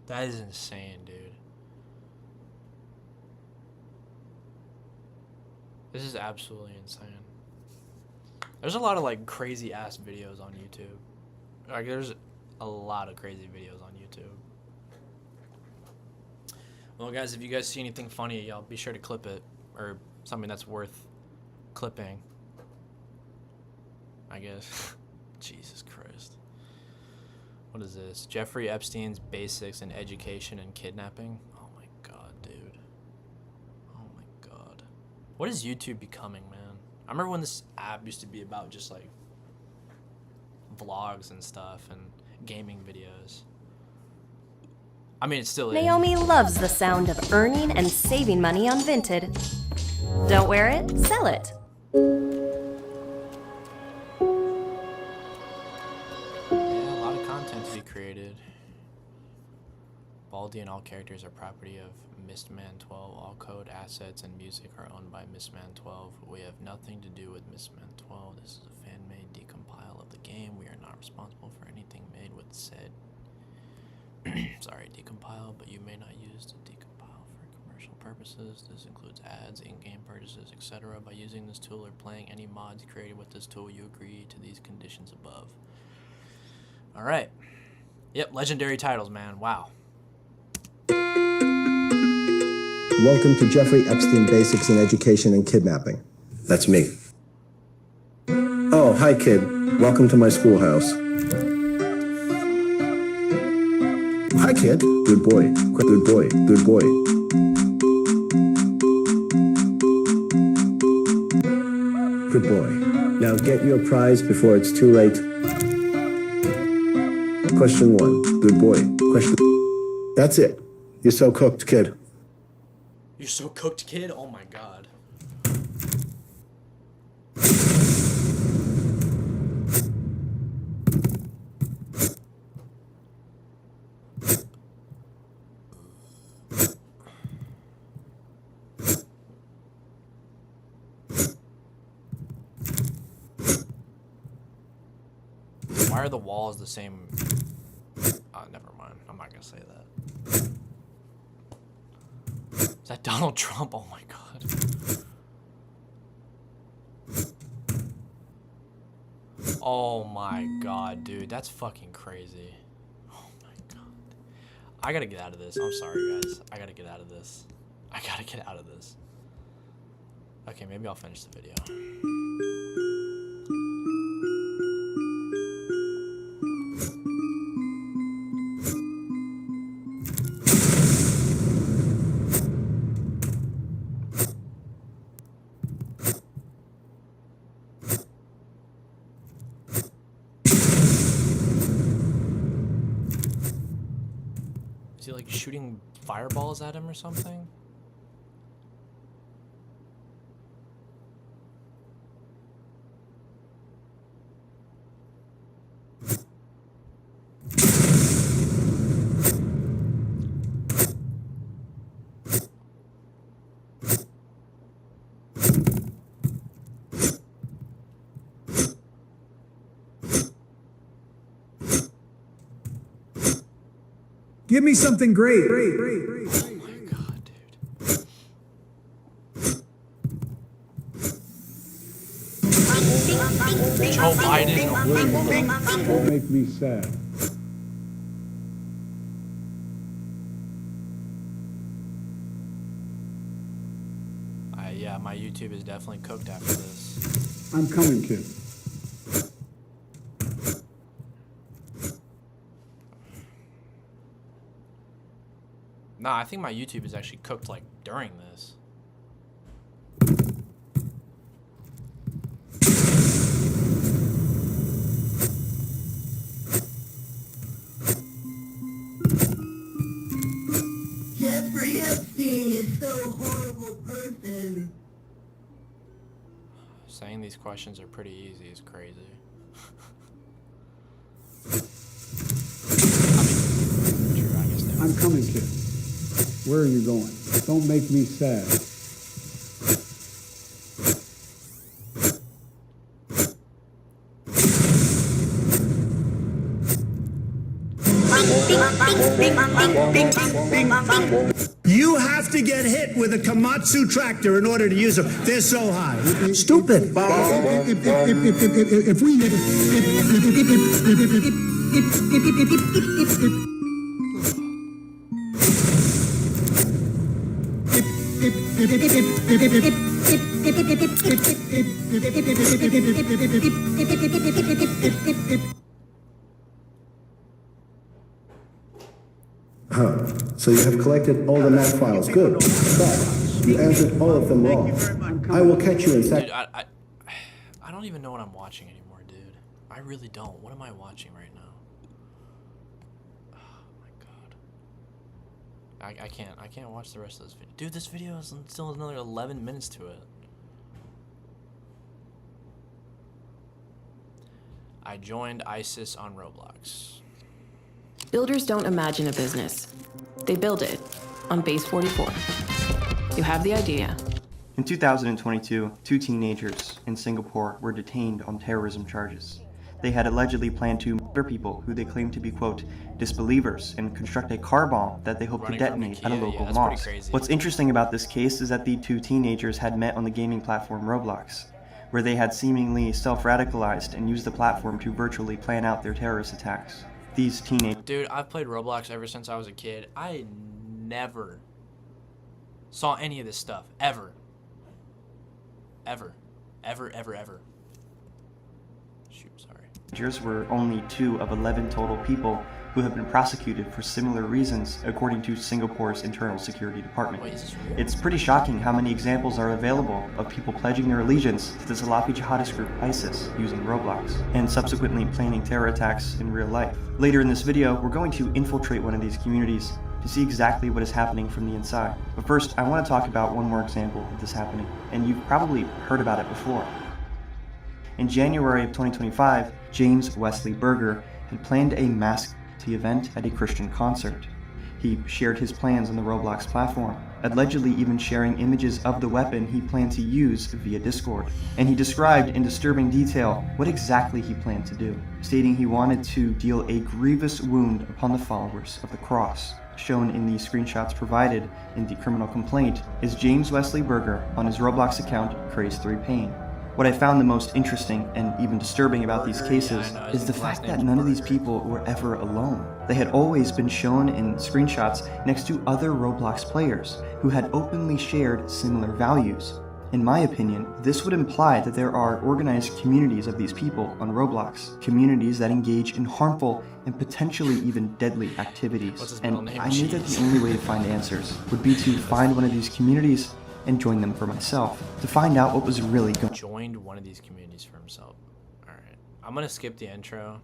That is insane, dude. This is absolutely insane. There's a lot of like crazy ass videos on YouTube. Like, there's a lot of crazy videos on YouTube. Well, guys, if you guys see anything funny, y'all be sure to clip it, or something that's worth clipping, I guess. Jesus Christ. What is this? Jeffrey Epstein's Basics in Education and Kidnapping? Oh my god, dude. Oh my god. What is YouTube becoming, man? I remember when this app used to be about just like vlogs and stuff and gaming videos. I mean, it still is. Naomi loves the sound of earning and saving money on Vinted. Don't wear it, sell it. Created. Baldi and all characters are property of Mistman 12. All code, assets, and music are owned by Mistman 12. We have nothing to do with Mistman 12. This is a fan-made decompile of the game. game. We are not responsible for anything made with said. Sorry, decompile, but you may not use the decompile for commercial purposes. This includes ads, in-game purchases, etc. By using this tool or playing any mods created with this tool, you agree to these conditions above. All right. Yep, legendary titles, man. Wow. Welcome to Jeffrey Epstein Basics in Education and Kidnapping. That's me. Oh, hi, kid. Welcome to my schoolhouse. Hi, kid. Good boy. Good boy. Good boy. Good boy. Now get your prize before it's too late. Question 1. Good boy. Question. That's it. You're so cooked, kid. You're so cooked, kid? Oh my god. Why are the walls the same? Never mind. I'm not gonna say that. Is that Donald Trump? Oh my god. Oh my god, dude. That's fucking crazy. Oh my god. I gotta get out of this. I'm sorry, guys. I gotta get out of this. I gotta get out of this. Okay, maybe I'll finish the video. Is he like shooting fireballs at him or something? Give me something great. Oh my god, dude. Joe Biden. Don't make me sad. Yeah, my YouTube is definitely cooked after this. I'm coming, kid. Nah, I think my YouTube is actually cooked like during this. Jeffrey Epstein is so horrible person. Saying these questions are pretty easy is crazy. I mean, true, I guess they are. I'm coming, kid. Where are you going? Don't make me sad. You have to get hit with a Komatsu tractor in order to use them. They're so high. Stupid. If we Huh. So you have collected all the math files. Good. But you answered all of them wrong. I will catch you in Dude, I don't even know what I'm watching anymore, dude. I really don't. What am I watching right now? Oh my god. I can't watch the rest of this video. Dude, this video has still another 11 minutes to it. I joined ISIS on Roblox. Builders don't imagine a business. They build it on Base 44. You have the idea. In 2022, 2 teenagers in Singapore were detained on terrorism charges. They had allegedly planned to murder people who they claimed to be, quote, disbelievers, and construct a car bomb that they hoped to detonate at a local mosque. What's interesting about this case is that the two teenagers had met on the gaming platform Roblox, where they had seemingly self-radicalized and used the platform to virtually plan out their terrorist attacks. These teenagers... Dude, I've played Roblox ever since I was a kid. I never saw any of this stuff. Ever. Ever. Ever. Shoot, sorry. Were only 2 of 11 total people who have been prosecuted for similar reasons, according to Singapore's Internal Security Department. Wait, is this real? It's pretty shocking how many examples are available of people pledging their allegiance to the Salafi jihadist group ISIS using Roblox, and subsequently planning terror attacks in real life. Later in this video, we're going to infiltrate one of these communities to see exactly what is happening from the inside. But first, I want to talk about one more example of this happening, and you've probably heard about it before. In January of 2025, James Wesley Berger had planned a mass event at a Christian concert. He shared his plans on the Roblox platform, allegedly even sharing images of the weapon he planned to use via Discord. And he described in disturbing detail what exactly he planned to do, stating he wanted to deal a grievous wound upon the followers of the cross. Shown in the screenshots provided in the criminal complaint is James Wesley Berger on his Roblox account, Craze3Pain. What I found the most interesting and even disturbing about these cases is the fact that none of these people were ever alone. They had always been shown in screenshots next to other Roblox players who had openly shared similar values. In my opinion, this would imply that there are organized communities of these people on Roblox, communities that engage in harmful and potentially even deadly activities. And I knew that the only way to find answers would be to find one of these communities and join them for myself, to find out what was really going on. Joined one of these communities for himself. Alright, I'm gonna skip the intro.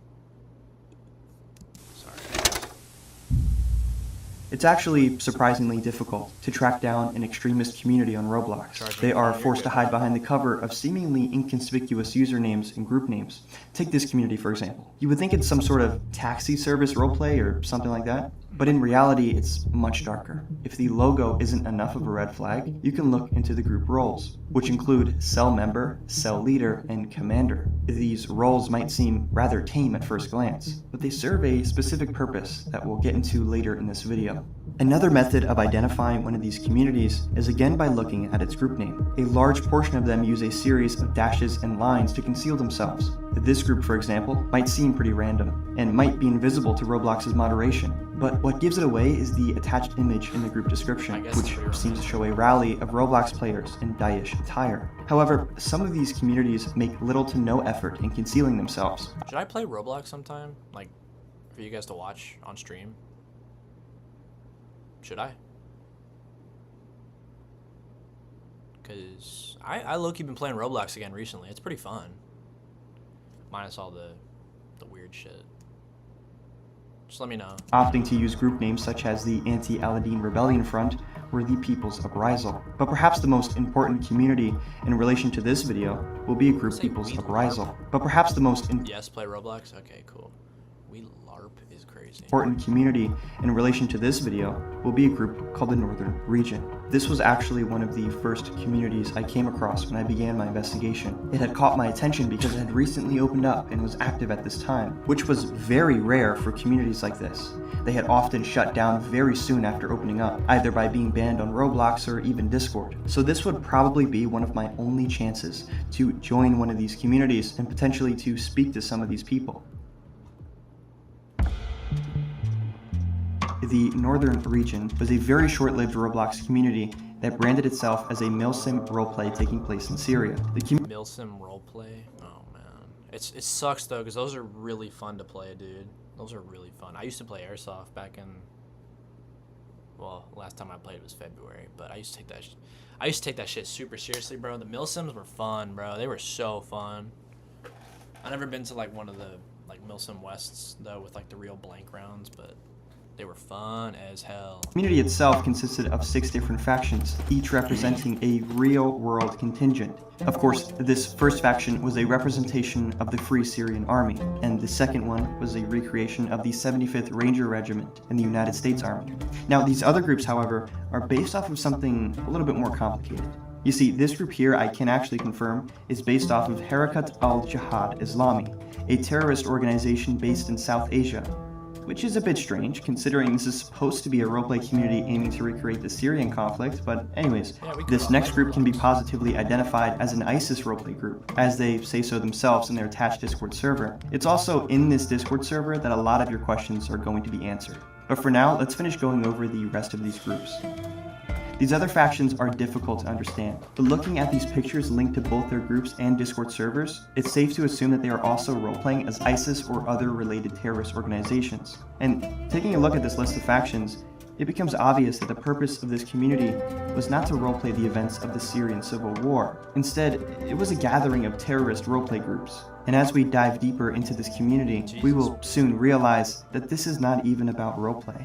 It's actually surprisingly difficult to track down an extremist community on Roblox. They are forced to hide behind the cover of seemingly inconspicuous usernames and group names. Take this community for example. You would think it's some sort of taxi service roleplay or something like that, but in reality it's much darker. If the logo isn't enough of a red flag, you can look into the group roles, which include cell member, cell leader, and commander. These roles might seem rather tame at first glance, but they serve a specific purpose that we'll get into later in this video. Another method of identifying one of these communities is again by looking at its group name. A large portion of them use a series of dashes and lines to conceal themselves. This group, for example, might seem pretty random, and might be invisible to Roblox's moderation. But what gives it away is the attached image in the group description, which seems to show a rally of Roblox players in Daesh attire. However, some of these communities make little to no effort in concealing themselves. Should I play Roblox sometime? Like, for you guys to watch on stream? Should I? Because I low-key been playing Roblox again recently. It's pretty fun. Minus all the weird shit. Just let me know. Opting to use group names such as the Anti-Aladdin Rebellion Front or the People's Uprisal. But perhaps the most important community in relation to this video will be a group People's Uprisal. But perhaps the most yes, play Roblox? Okay, cool. We LARP is crazy. Important community in relation to this video will be a group called the Northern Region. This was actually one of the first communities I came across when I began my investigation. It had caught my attention because it had recently opened up and was active at this time, which was very rare for communities like this. They had often shut down very soon after opening up, either by being banned on Roblox or even Discord. So this would probably be one of my only chances to join one of these communities and potentially to speak to some of these people. The Northern Region was a very short-lived Roblox community that branded itself as a milsim roleplay taking place in Syria. Milsim roleplay? Oh man. It sucks though, because those are really fun to play, dude. Those are really fun. I used to play Airsoft back in, well, last time I played was February, but I used to take that shit super seriously, bro. The milsims were fun, bro. They were so fun. I've never been to like one of the like milsim Wests though with like the real blank rounds, but they were fun as hell. The community itself consisted of 6 different factions, each representing a real-world contingent. Of course, this first faction was a representation of the Free Syrian Army, and the second one was a recreation of the 75th Ranger Regiment in the United States Army. Now, these other groups, however, are based off of something a little bit more complicated. You see, this group here, I can actually confirm, is based off of Harakat al-Jihad Islami, a terrorist organization based in South Asia, which is a bit strange considering this is supposed to be a roleplay community aiming to recreate the Syrian conflict, but anyways, this next group can be positively identified as an ISIS roleplay group, as they say so themselves in their attached Discord server. It's also in this Discord server that a lot of your questions are going to be answered. But for now, let's finish going over the rest of these groups. These other factions are difficult to understand, but looking at these pictures linked to both their groups and Discord servers, it's safe to assume that they are also roleplaying as ISIS or other related terrorist organizations. And taking a look at this list of factions, it becomes obvious that the purpose of this community was not to roleplay the events of the Syrian civil war. Instead, it was a gathering of terrorist roleplay groups. And as we dive deeper into this community, we will soon realize that this is not even about roleplay.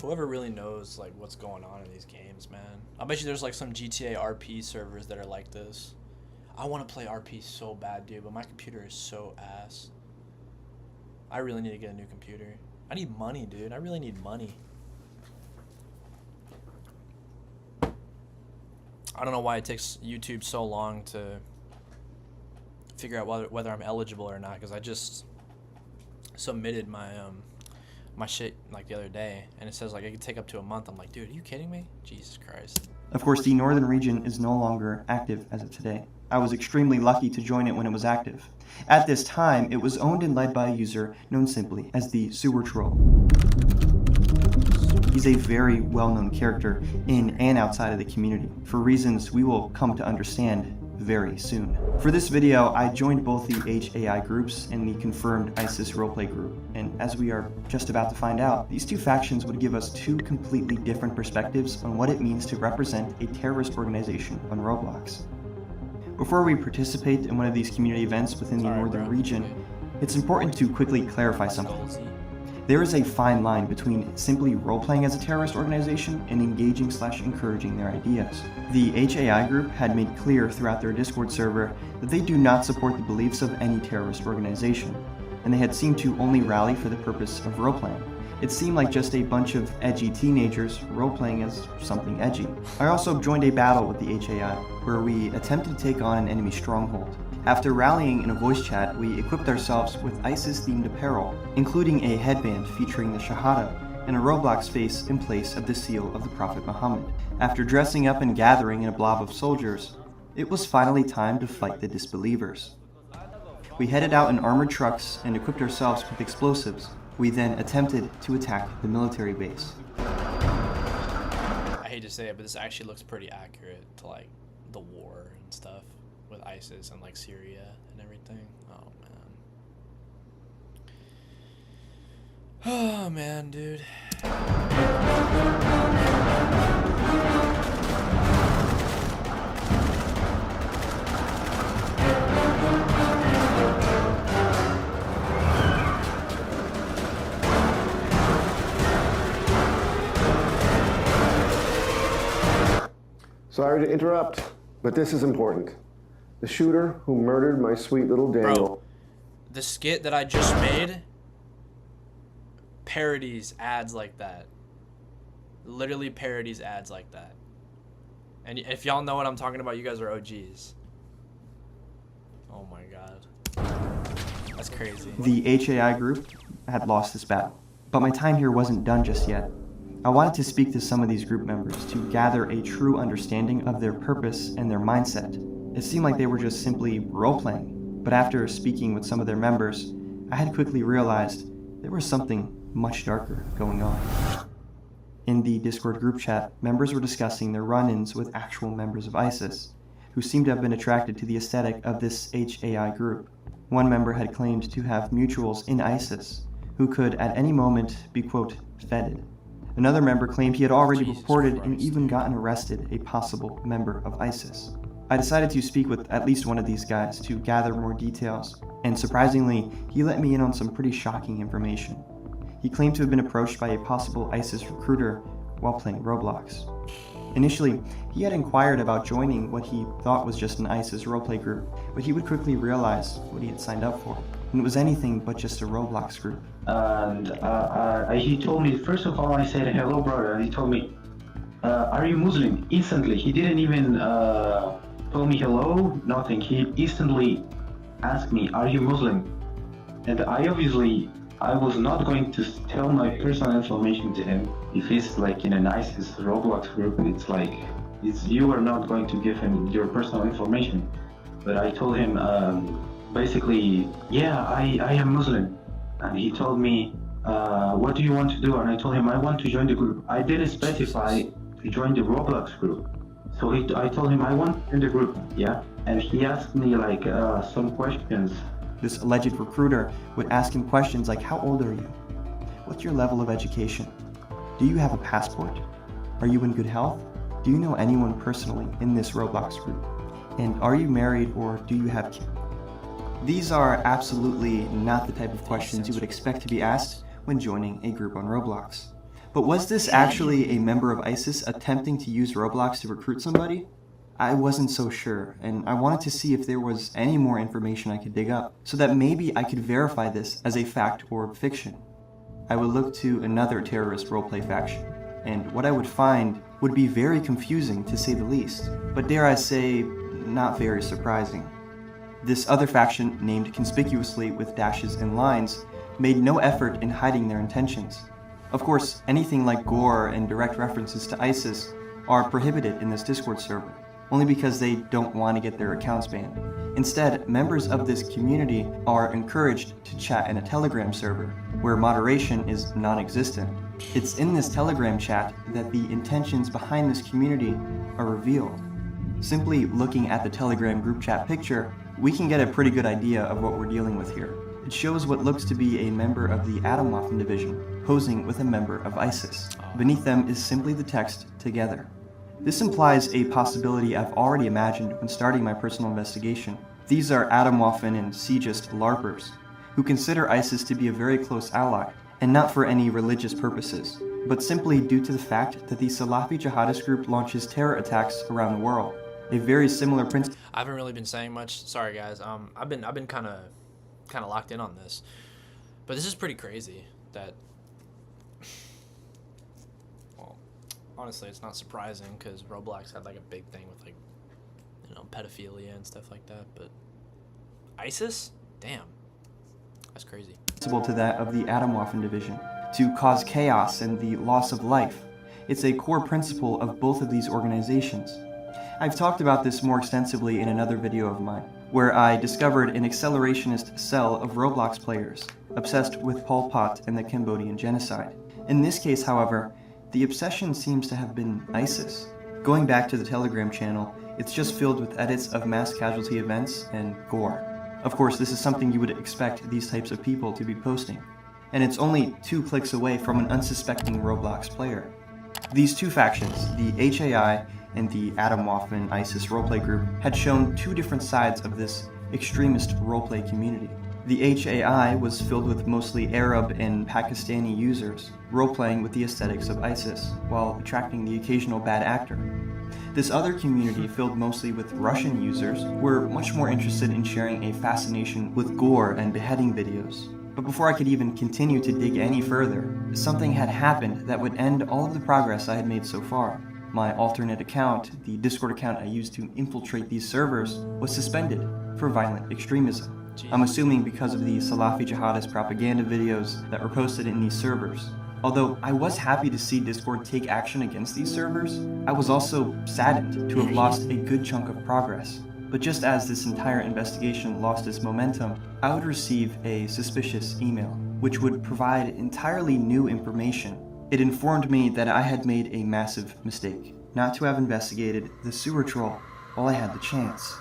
Whoever really knows like what's going on in these games, man. I bet you there's like some GTA RP servers that are like this. I want to play RP so bad, dude, but my computer is so ass. I really need to get a new computer. I need money, dude. I really need money. I don't know why it takes YouTube so long to figure out whether I'm eligible or not, because I just submitted my my shit like the other day, and it says like it could take up to a month. I'm like, dude, are you kidding me? Jesus Christ. Of course, the northern region is no longer active as of today. I was extremely lucky to join it when it was active. At this time, it was owned and led by a user known simply as the Sewer Troll. He's a very well-known character in and outside of the community, for reasons we will come to understand very soon. For this video, I joined both the HAI groups and the confirmed ISIS roleplay group, and as we are just about to find out, these two factions would give us two completely different perspectives on what it means to represent a terrorist organization on Roblox. Before we participate in one of these community events within the northern region, it's important to quickly clarify something. There is a fine line between simply role-playing as a terrorist organization and engaging/encouraging their ideas. The HAI group had made clear throughout their Discord server that they do not support the beliefs of any terrorist organization, and they had seemed to only rally for the purpose of role-playing. It seemed like just a bunch of edgy teenagers role-playing as something edgy. I also joined a battle with the HAI, where we attempted to take on an enemy stronghold. After rallying in a voice chat, we equipped ourselves with ISIS-themed apparel, including a headband featuring the Shahada and a Roblox face in place of the seal of the Prophet Muhammad. After dressing up and gathering in a blob of soldiers, it was finally time to fight the disbelievers. We headed out in armored trucks and equipped ourselves with explosives. We then attempted to attack the military base. I hate to say it, but this actually looks pretty accurate to like the war and stuff with ISIS and like Syria and everything. Oh man. Oh man, dude. Sorry to interrupt, but this is important. The shooter who murdered my sweet little Daniel. Bro, the skit that I just made parodies ads like that. Literally parodies ads like that. And if y'all know what I'm talking about, you guys are OGs. Oh my god. That's crazy. The HAI group had lost this battle, but my time here wasn't done just yet. I wanted to speak to some of these group members to gather a true understanding of their purpose and their mindset. It seemed like they were just simply role-playing, but after speaking with some of their members, I had quickly realized there was something much darker going on. In the Discord group chat, members were discussing their run-ins with actual members of ISIS, who seemed to have been attracted to the aesthetic of this HAI group. One member had claimed to have mutuals in ISIS, who could at any moment be, quote, feted. Another member claimed he had already reported and even gotten arrested a possible member of ISIS. I decided to speak with at least one of these guys to gather more details, and surprisingly, he let me in on some pretty shocking information. He claimed to have been approached by a possible ISIS recruiter while playing Roblox. Initially, he had inquired about joining what he thought was just an ISIS roleplay group, but he would quickly realize what he had signed up for, and it was anything but just a Roblox group. And he told me, first of all, I said, hello brother, and he told me, are you Muslim? Instantly. He didn't even tell me hello, nothing. He instantly asked me, are you Muslim? And I was not going to tell my personal information to him. If he's like in an ISIS Roblox group, you are not going to give him your personal information. But I told him, basically, yeah, I am Muslim. And he told me, what do you want to do? And I told him, I want to join the group. I didn't specify to join the Roblox group. So I told him, I want to join the group, yeah? And he asked me like some questions. This alleged recruiter would ask him questions like, how old are you? What's your level of education? Do you have a passport? Are you in good health? Do you know anyone personally in this Roblox group? And are you married or do you have kids? These are absolutely not the type of questions you would expect to be asked when joining a group on Roblox. But was this actually a member of ISIS attempting to use Roblox to recruit somebody? I wasn't so sure, and I wanted to see if there was any more information I could dig up, so that maybe I could verify this as a fact or fiction. I would look to another terrorist roleplay faction, and what I would find would be very confusing to say the least, but dare I say, not very surprising. This other faction, named conspicuously with dashes and lines, made no effort in hiding their intentions. Of course, anything like gore and direct references to ISIS are prohibited in this Discord server, only because they don't want to get their accounts banned. Instead, members of this community are encouraged to chat in a Telegram server, where moderation is non-existent. It's in this Telegram chat that the intentions behind this community are revealed. Simply looking at the Telegram group chat picture, we can get a pretty good idea of what we're dealing with here. It shows what looks to be a member of the Atomwaffen division, posing with a member of ISIS. Beneath them is simply the text, together. This implies a possibility I've already imagined when starting my personal investigation. These are Atomwaffen and Siegist LARPers, who consider ISIS to be a very close ally, and not for any religious purposes, but simply due to the fact that the Salafi jihadist group launches terror attacks around the world. A very similar principle. I haven't really been saying much. Sorry, guys. I've been kind of locked in on this, but this is pretty crazy. That, well, honestly, it's not surprising because Roblox had like a big thing with like, you know, pedophilia and stuff like that. But ISIS, damn, that's crazy. To that of the Atomwaffen division, to cause chaos and the loss of life. It's a core principle of both of these organizations. I've talked about this more extensively in another video of mine, where I discovered an accelerationist cell of Roblox players, obsessed with Pol Pot and the Cambodian genocide. In this case, however, the obsession seems to have been ISIS. Going back to the Telegram channel, it's just filled with edits of mass casualty events and gore. Of course, this is something you would expect these types of people to be posting, and it's only 2 clicks away from an unsuspecting Roblox player. These two factions, the HAI and the Atomwaffen ISIS roleplay group, had shown 2 different sides of this extremist roleplay community. The HAI was filled with mostly Arab and Pakistani users, roleplaying with the aesthetics of ISIS, while attracting the occasional bad actor. This other community, filled mostly with Russian users, were much more interested in sharing a fascination with gore and beheading videos. But before I could even continue to dig any further, something had happened that would end all of the progress I had made so far. My alternate account, the Discord account I used to infiltrate these servers, was suspended for violent extremism. I'm assuming because of the Salafi jihadist propaganda videos that were posted in these servers. Although I was happy to see Discord take action against these servers, I was also saddened to have lost a good chunk of progress. But just as this entire investigation lost its momentum, I would receive a suspicious email, which would provide entirely new information. It informed me that I had made a massive mistake, not to have investigated the sewer troll while I had the chance.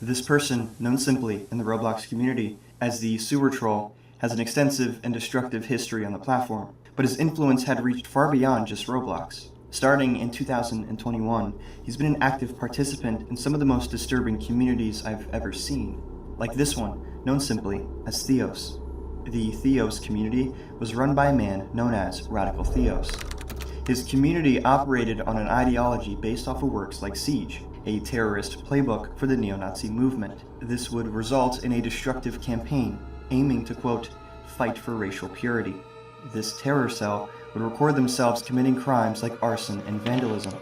This person, known simply in the Roblox community as the Sewer Troll, has an extensive and destructive history on the platform, but his influence had reached far beyond just Roblox. Starting in 2021, he's been an active participant in some of the most disturbing communities I've ever seen, like this one, known simply as Theos. The Theos community was run by a man known as Radical Theos. His community operated on an ideology based off of works like Siege, a terrorist playbook for the neo-Nazi movement. This would result in a destructive campaign aiming to, quote, fight for racial purity. This terror cell would record themselves committing crimes like arson and vandalism,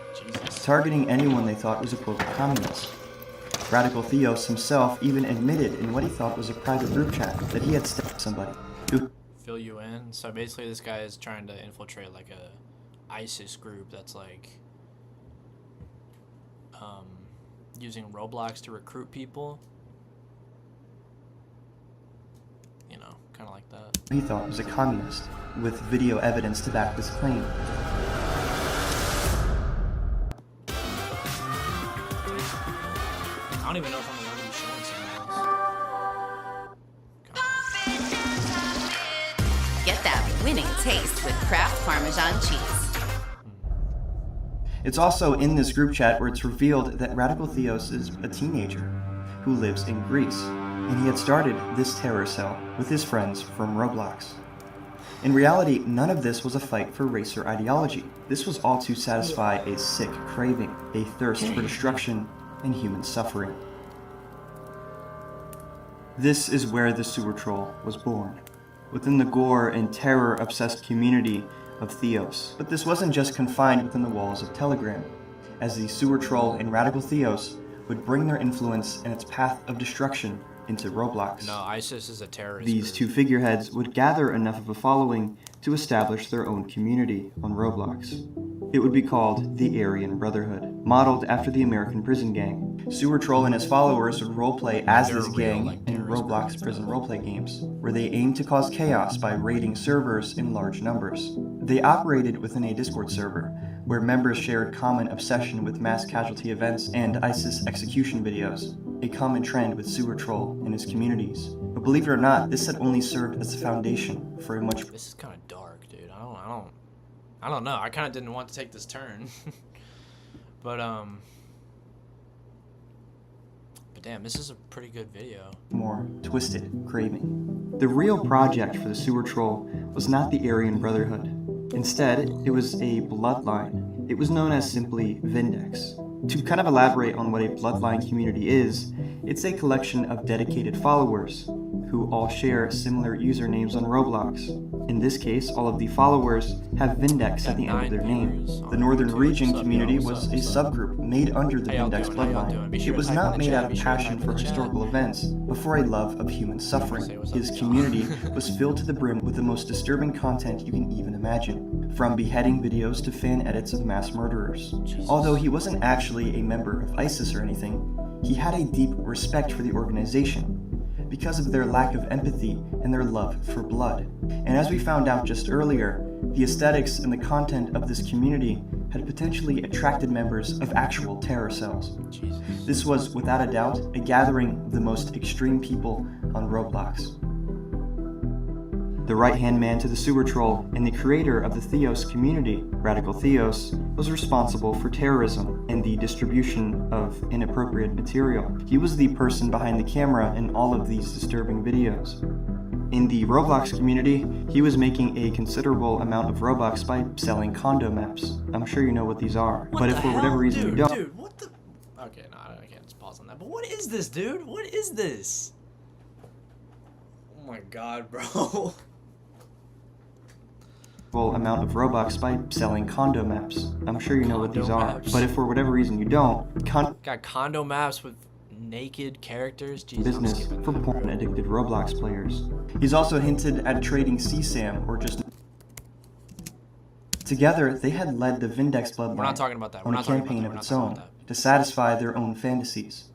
targeting anyone they thought was a quote communist. Radical Theos himself even admitted in what he thought was a private group chat that he had stabbed somebody. Fill you in. So basically this guy is trying to infiltrate like a ISIS group that's like using Roblox to recruit people. You know, kind of like that. He thought was a communist, with video evidence to back this claim. I don't even know if I'm allowed to be showing some of this. Get that winning taste with Kraft Parmesan cheese. It's also in this group chat where it's revealed that Radical Theos is a teenager who lives in Greece, and he had started this terror cell with his friends from Roblox. In reality, none of this was a fight for race or ideology. This was all to satisfy a sick craving, a thirst for destruction and human suffering. This is where the Sewer Troll was born, within the gore and terror-obsessed community of Theos. But this wasn't just confined within the walls of Telegram, as the Sewer Troll and Radical Theos would bring their influence and its path of destruction into Roblox. No, ISIS is a terrorist These group. two figureheads would gather enough of a following to establish their own community on Roblox. It would be called the Aryan Brotherhood, modeled after the American prison gang. Sewer Troll and his followers would roleplay as this gang in Roblox prison roleplay games, where they aimed to cause chaos by raiding servers in large numbers. They operated within a Discord server, where members shared common obsession with mass casualty events and ISIS execution videos, a common trend with Sewer Troll and his communities. But believe it or not, this had only served as the foundation for a much... This is kind of dark, dude. I don't know. I kind of didn't want to take this turn. But damn, this is a pretty good video. More twisted craving. The real project for the Sewer Troll was not the Aryan Brotherhood. Instead, it was a bloodline. It was known as simply Vindex. To kind of elaborate on what a bloodline community is, it's a collection of dedicated followers who all share similar usernames on Roblox. In this case, all of the followers have Vindex at the end of their name. The Northern Region community was a subgroup made under the Vindex bloodline. It was not made out of passion for historical events, but for a love of human suffering. His community was filled to the brim with the most disturbing content you can even imagine, from beheading videos to fan edits of mass murderers. Although he wasn't actually a member of ISIS or anything, he had a deep respect for the organization because of their lack of empathy and their love for blood. And as we found out just earlier, the aesthetics and the content of this community had potentially attracted members of actual terror cells. This was, without a doubt, a gathering of the most extreme people on Roblox. The right-hand man to the Sewer Troll and the creator of the Theos community, Radical Theos, was responsible for terrorism and the distribution of inappropriate material. He was the person behind the camera in all of these disturbing videos. In the Roblox community, he was making a considerable amount of Robux by selling condo maps. I'm sure you know what these are, but if for whatever reason you don't... Dude, what the... Okay, no, I can't just pause on that. But what is this, dude? What is this? Oh my god, bro. Amount of Robux by selling condo maps. I'm sure you know what these are, but if for whatever reason you don't, got condo maps with naked characters. Jesus, business for porn-addicted Roblox players. He's also hinted at trading CSAM or just... Together, they had led the Vindex bloodline We're not talking about that. on a campaign of its own to satisfy their own fantasies.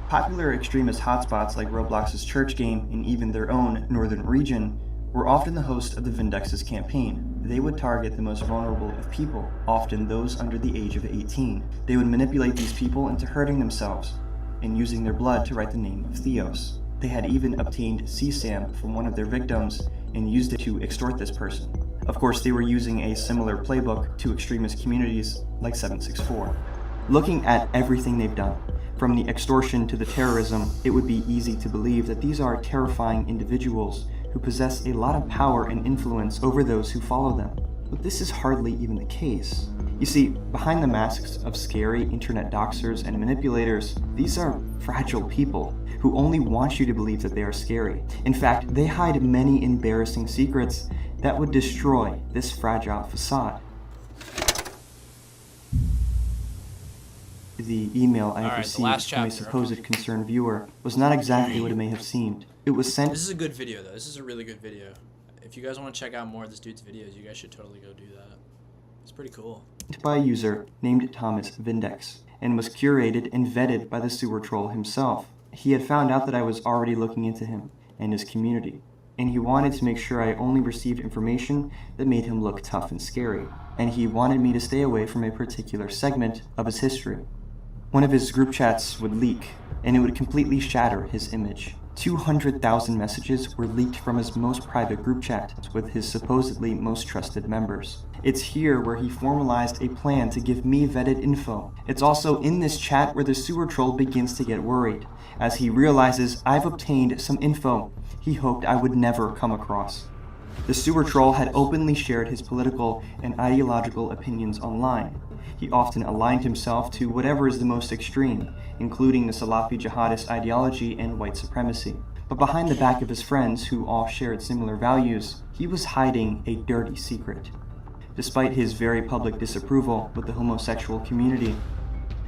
Popular extremist hotspots like Roblox's church game and even their own Northern Region were often the host of the Vindex's campaign. They would target the most vulnerable of people, often those under the age of 18. They would manipulate these people into hurting themselves and using their blood to write the name of Theos. They had even obtained CSAM from one of their victims and used it to extort this person. Of course, they were using a similar playbook to extremist communities like 764. Looking at everything they've done, from the extortion to the terrorism, it would be easy to believe that these are terrifying individuals who possess a lot of power and influence over those who follow them. But this is hardly even the case. You see, behind the masks of scary internet doxers and manipulators, these are fragile people who only want you to believe that they are scary. In fact, they hide many embarrassing secrets that would destroy this fragile facade. The email I had received from a supposed concerned viewer was not exactly what it may have seemed. It was sent. This is a good video, though. This is a really good video. If you guys want to check out more of this dude's videos, you guys should totally go do that. It's pretty cool. By a user named Thomas Vindex, and was curated and vetted by the sewer troll himself. He had found out that I was already looking into him and his community, and he wanted to make sure I only received information that made him look tough and scary, and he wanted me to stay away from a particular segment of his history. One of his group chats would leak, and it would completely shatter his image. 200,000 messages were leaked from his most private group chat with his supposedly most trusted members. It's here where he formalized a plan to give me vetted info. It's also in this chat where the sewer troll begins to get worried, as he realizes I've obtained some info he hoped I would never come across. The sewer troll had openly shared his political and ideological opinions online. He often aligned himself to whatever is the most extreme, including the Salafi jihadist ideology and white supremacy. But behind the back of his friends, who all shared similar values, he was hiding a dirty secret. Despite his very public disapproval with the homosexual community,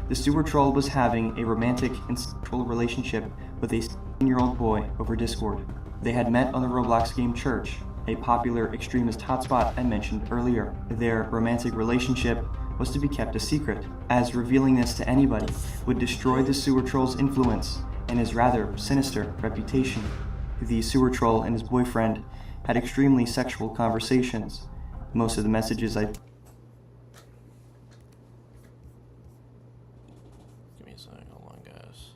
the sewer troll was having a romantic and sexual relationship with a 16-year-old boy over Discord. They had met on the Roblox game Church, a popular extremist hotspot I mentioned earlier. Their romantic relationship was to be kept a secret, as revealing this to anybody would destroy the sewer troll's influence and his rather sinister reputation. The sewer troll and his boyfriend had extremely sexual conversations. Most of the messages I... Give me a second, hold on, guys.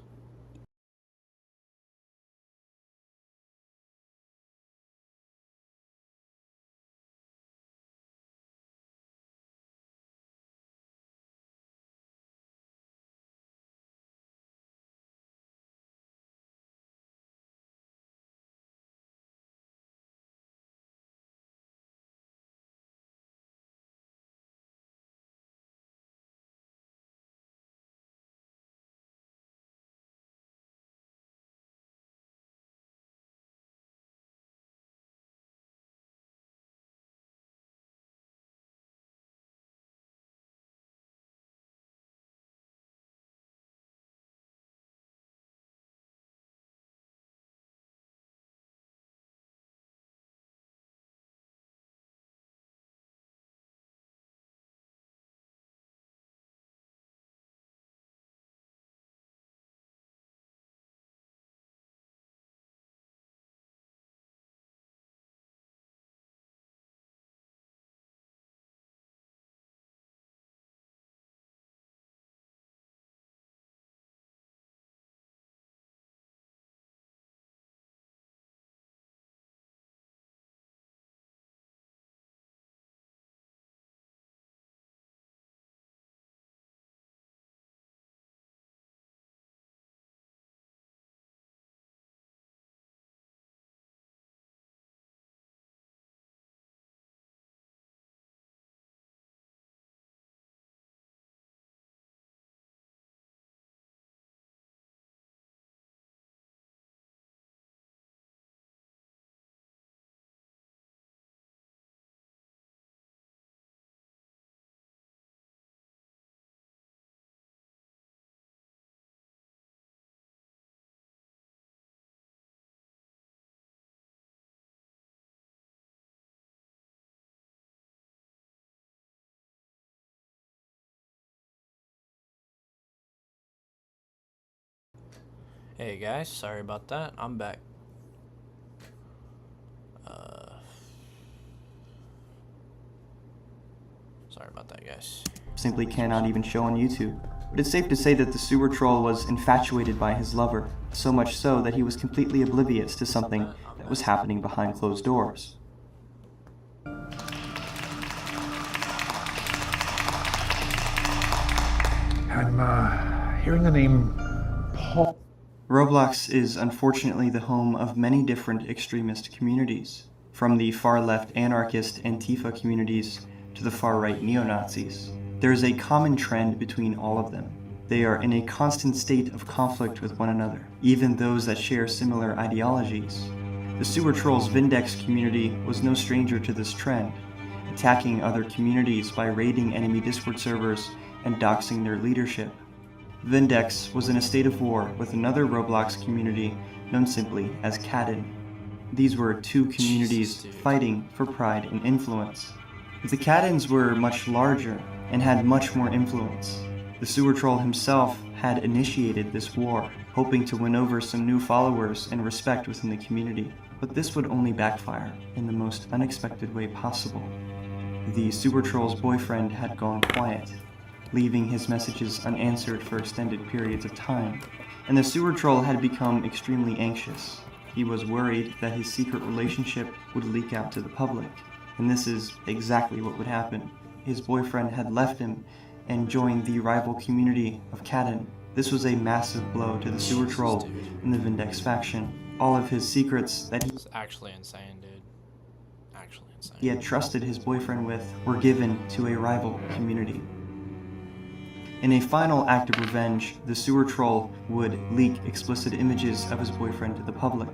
Hey guys, sorry about that. I'm back. Sorry about that, guys. Simply cannot even show on YouTube. But it's safe to say that the sewer troll was infatuated by his lover, so much so that he was completely oblivious to something that was happening behind closed doors. I'm hearing the name Paul. Roblox is unfortunately the home of many different extremist communities, from the far-left anarchist Antifa communities to the far-right neo-Nazis. There is a common trend between all of them. They are in a constant state of conflict with one another, even those that share similar ideologies. The The Sewer Trolls Vindex community was no stranger to this trend, attacking other communities by raiding enemy Discord servers and doxing their leadership. Vindex was in a state of war with another Roblox community known simply as Cadden. These were two communities fighting for pride and influence. The Caddens were much larger and had much more influence. The Sewer Troll himself had initiated this war, hoping to win over some new followers and respect within the community. But this would only backfire in the most unexpected way possible. The Sewer Troll's boyfriend had gone quiet, leaving his messages unanswered for extended periods of time, and the Sewer Troll had become extremely anxious. He was worried that his secret relationship would leak out to the public, and this is exactly what would happen. His boyfriend had left him and joined the rival community of Cadden. This was a massive blow to the Sewer Troll in the Vindex faction. All of his secrets that It's actually insane, dude. Actually insane. he had trusted his boyfriend with were given to a rival community. In a final act of revenge, the Sewer Troll would leak explicit images of his boyfriend to the public.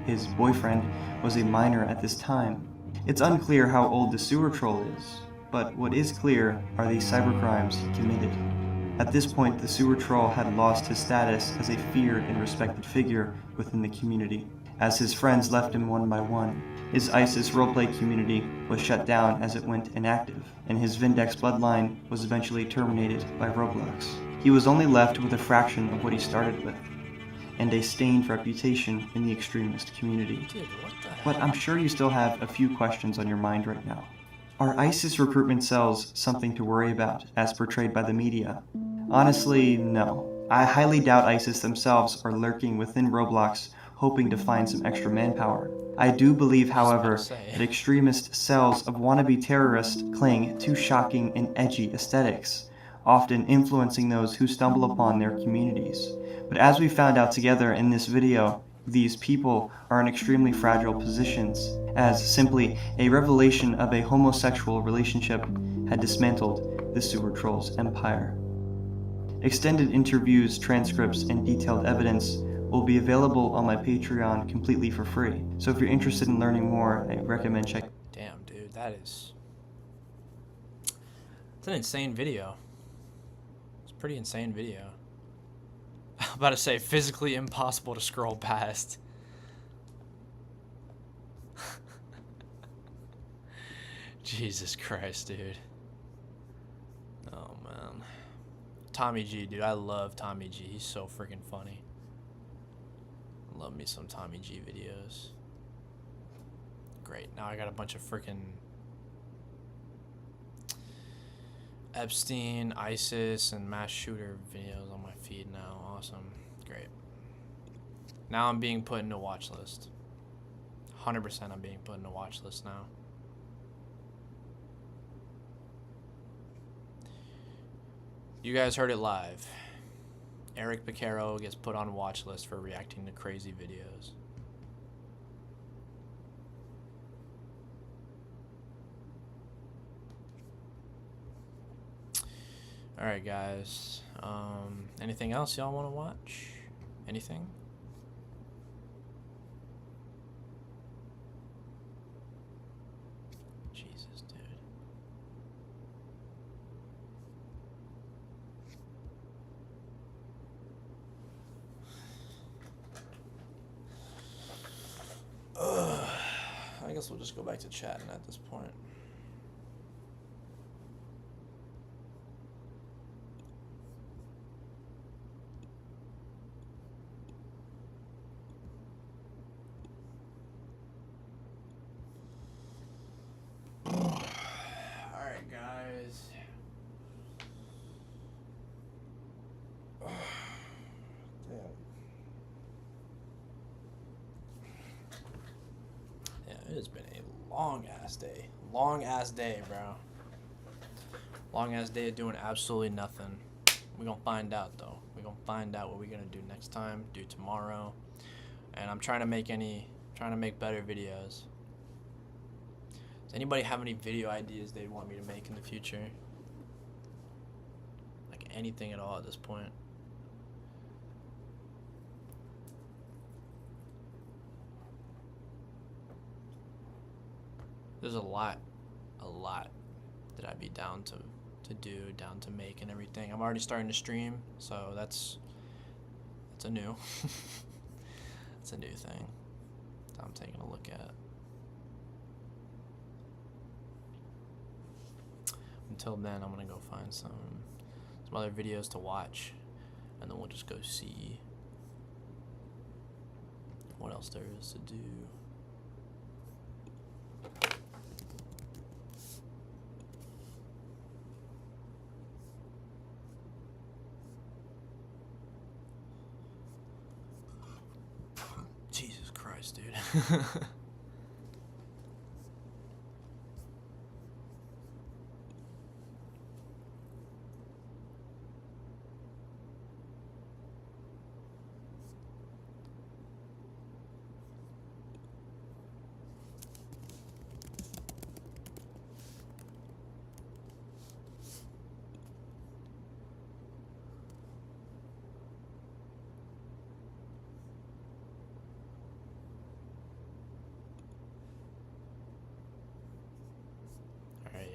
His boyfriend was a minor at this time. It's unclear how old the Sewer Troll is, but what is clear are the cybercrimes he committed. At this point, the Sewer Troll had lost his status as a feared and respected figure within the community, as his friends left him one by one. His ISIS roleplay community was shut down as it went inactive, and his Vindex bloodline was eventually terminated by Roblox. He was only left with a fraction of what he started with, and a stained reputation in the extremist community. But I'm sure you still have a few questions on your mind right now. Are ISIS recruitment cells something to worry about, as portrayed by the media? Honestly, no. I highly doubt ISIS themselves are lurking within Roblox, hoping to find some extra manpower. I do believe, however, that extremist cells of wannabe terrorists cling to shocking and edgy aesthetics, often influencing those who stumble upon their communities. But as we found out together in this video, these people are in extremely fragile positions, as simply a revelation of a homosexual relationship had dismantled the Sewer Troll's empire. Extended interviews, transcripts, and detailed evidence will be available on my Patreon completely for free. So if you're interested in learning more, I recommend checking. Damn, dude, it's an insane video. It's a pretty insane video. I'm about to say physically impossible to scroll past. Jesus Christ, dude. Oh man. Tommy G, dude, I love Tommy G. He's so freaking funny. Love me some Tommy G videos. Great. Now I got a bunch of freaking Epstein, ISIS, and mass shooter videos on my feed now. Awesome. Great. Now I'm being put into a watch list. 100% I'm being put into a watch list now. You guys heard it live. Eric Picaro gets put on a watch list for reacting to crazy videos. Alright guys, anything else y'all want to watch? Anything? Jesus, dude. I guess we'll just go back to chatting at this point. Alright guys. Damn. Yeah, it has been a long ass day. Long ass day, bro. Long ass day of doing absolutely nothing. We're gonna find out though. We're gonna find out what we're gonna do next time, do tomorrow. And I'm trying to make better videos. Does anybody have any video ideas they'd want me to make in the future? Like anything at all at this point? there's a lot that I'd be down to do, down to make and everything. I'm already starting to stream, so that's a new it's a new thing that I'm taking a look at. Until then, I'm gonna go find some other videos to watch, and then we'll just go see what else there is to do. Jesus Christ, dude.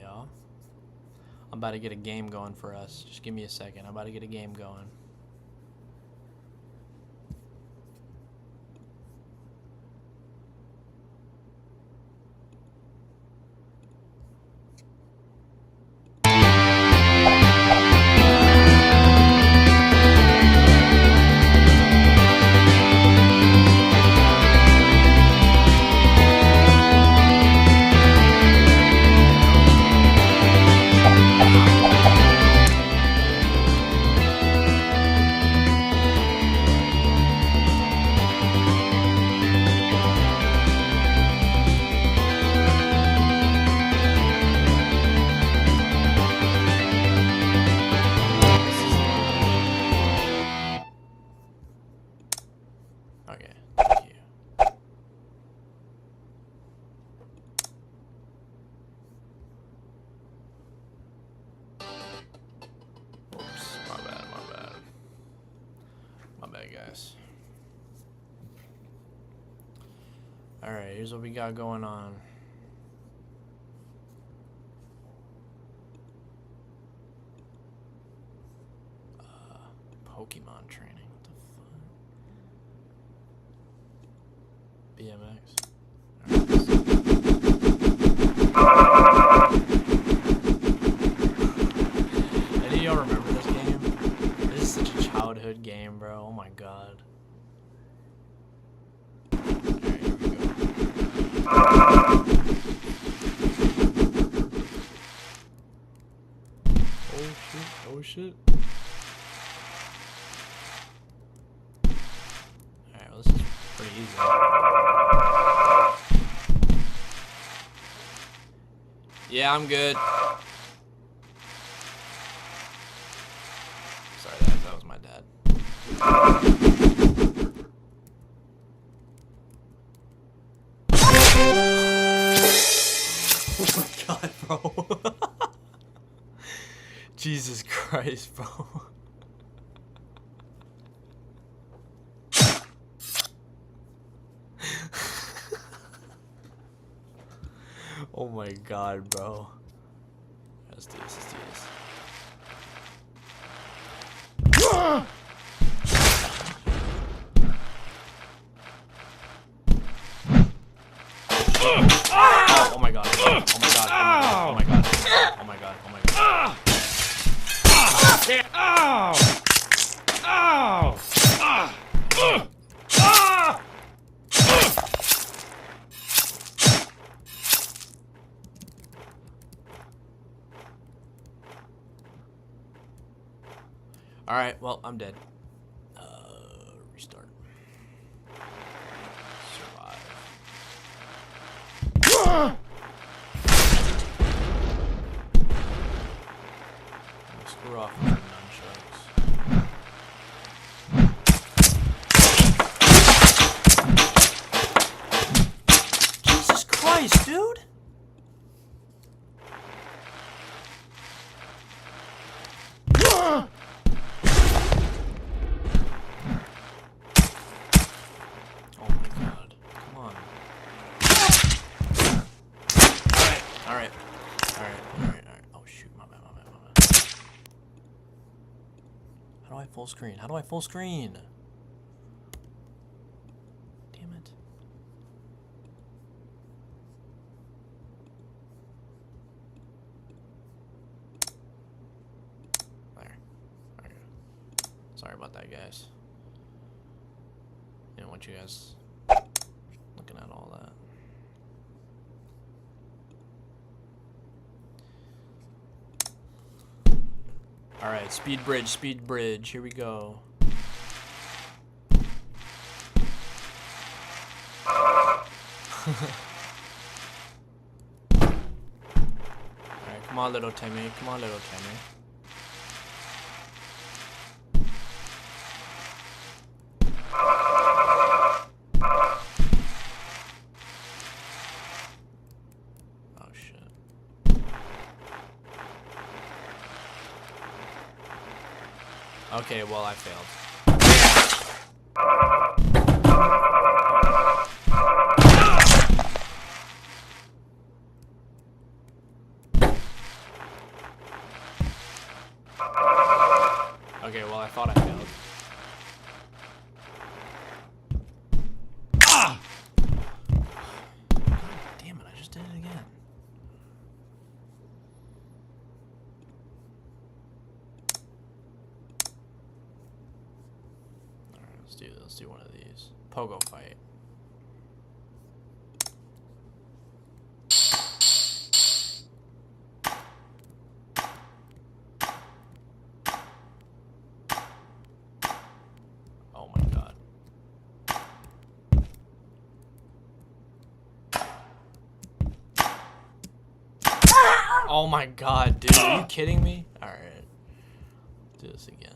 Y'all, I'm about to get a game going for us. Just give me a second. I'm about to get a game going. Okay, thank you. Oops, my bad. My bad, guys. Alright, here's what we got going on. Pokemon training. BMX. Any of y'all remember this game? This is such a childhood game, bro. Oh my god. Alright, here we go. Oh shit. Alright, well, this is pretty easy. Yeah, I'm good. Sorry, that was my dad. Oh my god, bro. Jesus Christ, bro. Oh my god, bro. Let's do this, Oh my god. Oh my god. Oh my god. Oh my god. Oh my god. Oh my god. Alright, well, I'm dead. Restart. Survive. Screw off with the nunchucks. Jesus Christ, dude! Alright. Oh shoot, my bad. How do I full screen? Damn it. There we go. Sorry about that, guys. Didn't want you guys looking at all that. Alright, speed bridge, here we go. Alright, come on little Timmy, Oh shit. Okay, well, I failed. Okay, well, I thought I failed. Ah! God damn it, I just did it again. Let's do one of these. Pogo fight. Oh my god. Oh my god, dude. Are you kidding me? Alright. Do this again.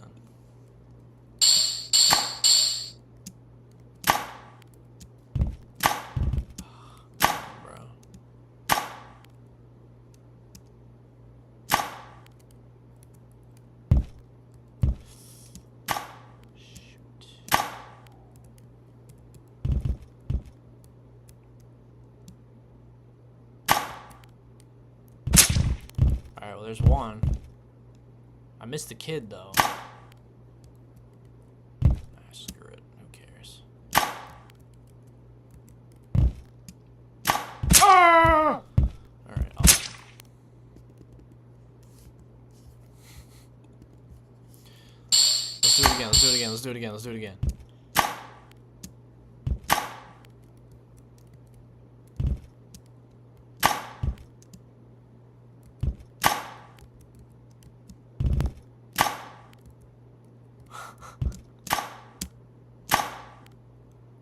Alright, well, there's one. I missed the kid, though. Ah, screw it. Who cares? Ah! Alright, Let's do it again.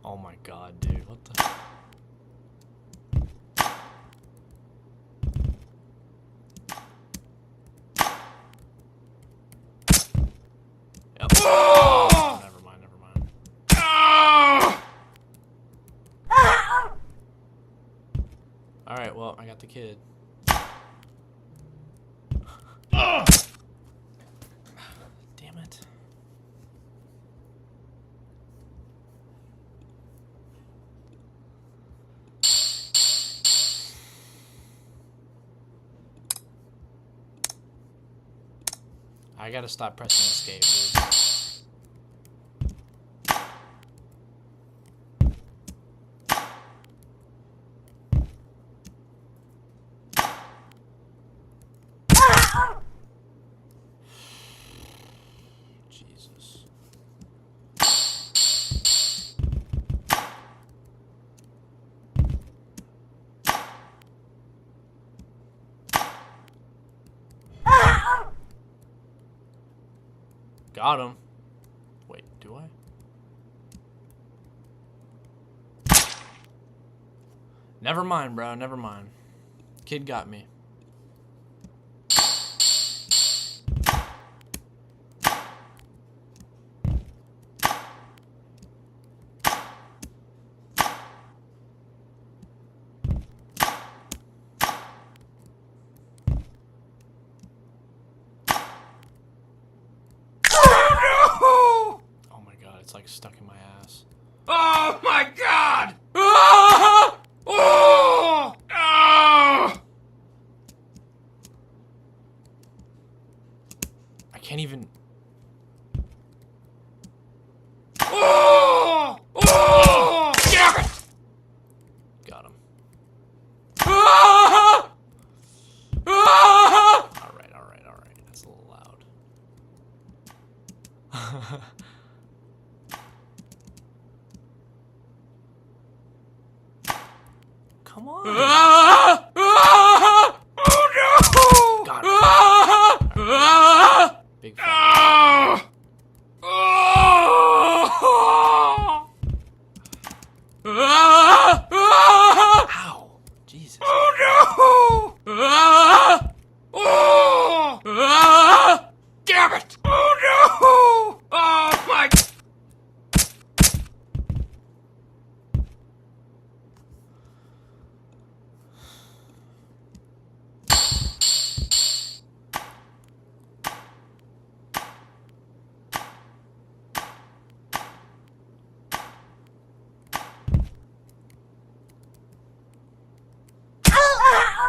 Oh my god, dude, what the... Yep. Oh! Never mind. Alright, well, I got the kid. Damn it. I gotta stop pressing escape, dude. Jesus. Got him. Wait, do I? Never mind, bro. Never mind. Kid got me. It's like stuck in my ass. Oh my god! Ah! Oh! Ah! can't even. Damn it! Got him. Alright. That's a little loud. Come on. Got him. Big fan. Ow. Jesus. Oh no! Damn it! Oh no! Oh my!